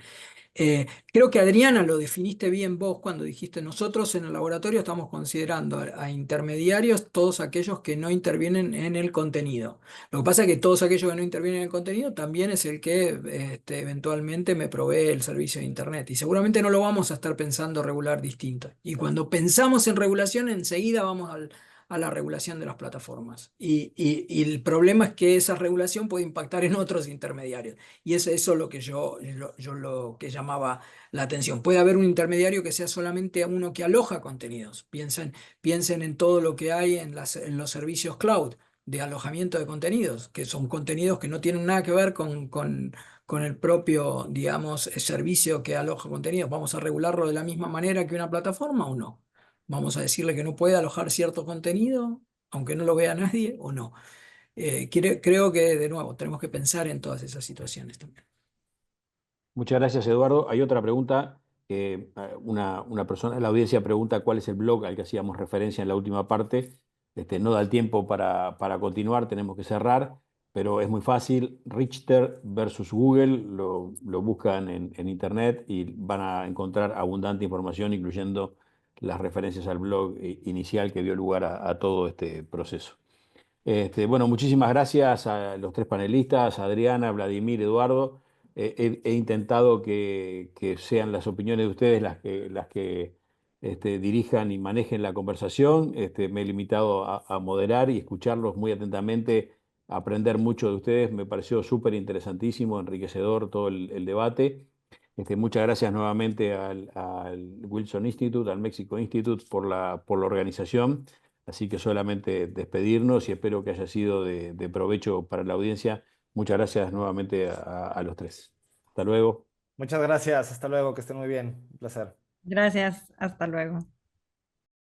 Creo que Adriana lo definiste bien vos cuando dijiste: nosotros en el laboratorio estamos considerando a intermediarios todos aquellos que no intervienen en el contenido. Lo que pasa es que todos aquellos que no intervienen en el contenido también es el que eventualmente me provee el servicio de Internet, y seguramente no lo vamos a estar pensando regular distinto. Y cuando pensamos en regulación, enseguida vamos a la regulación de las plataformas. Y el problema es que esa regulación puede impactar en otros intermediarios. Y es eso lo que yo lo que llamaba la atención. Puede haber un intermediario que sea solamente uno que aloja contenidos. Piensen en todo lo que hay en los servicios cloud de alojamiento de contenidos, que son contenidos que no tienen nada que ver con el propio, digamos, servicio que aloja contenidos. ¿Vamos a regularlo de la misma manera que una plataforma o no? Vamos a decirle que no puede alojar cierto contenido, aunque no lo vea nadie o no. Creo que, de nuevo, tenemos que pensar en todas esas situaciones también. Muchas gracias, Eduardo. Hay otra pregunta. Una persona de la audiencia pregunta cuál es el blog al que hacíamos referencia en la última parte. No da el tiempo para continuar, tenemos que cerrar, pero es muy fácil. Richter versus Google, lo buscan en internet y van a encontrar abundante información, incluyendo las referencias al blog inicial que dio lugar a todo este proceso. Bueno, muchísimas gracias a los tres panelistas, Adriana, Vladimir, Eduardo. He intentado que sean las opiniones de ustedes las que dirijan y manejen la conversación. Me he limitado a moderar y escucharlos muy atentamente, a aprender mucho de ustedes. Me pareció súper interesantísimo, enriquecedor todo el debate. Muchas gracias nuevamente al Wilson Institute, al Mexico Institute por la organización. Así que solamente despedirnos y espero que haya sido de provecho para la audiencia. Muchas gracias nuevamente a los tres. Hasta luego. Muchas gracias, hasta luego, que estén muy bien. Un placer. Gracias, hasta luego.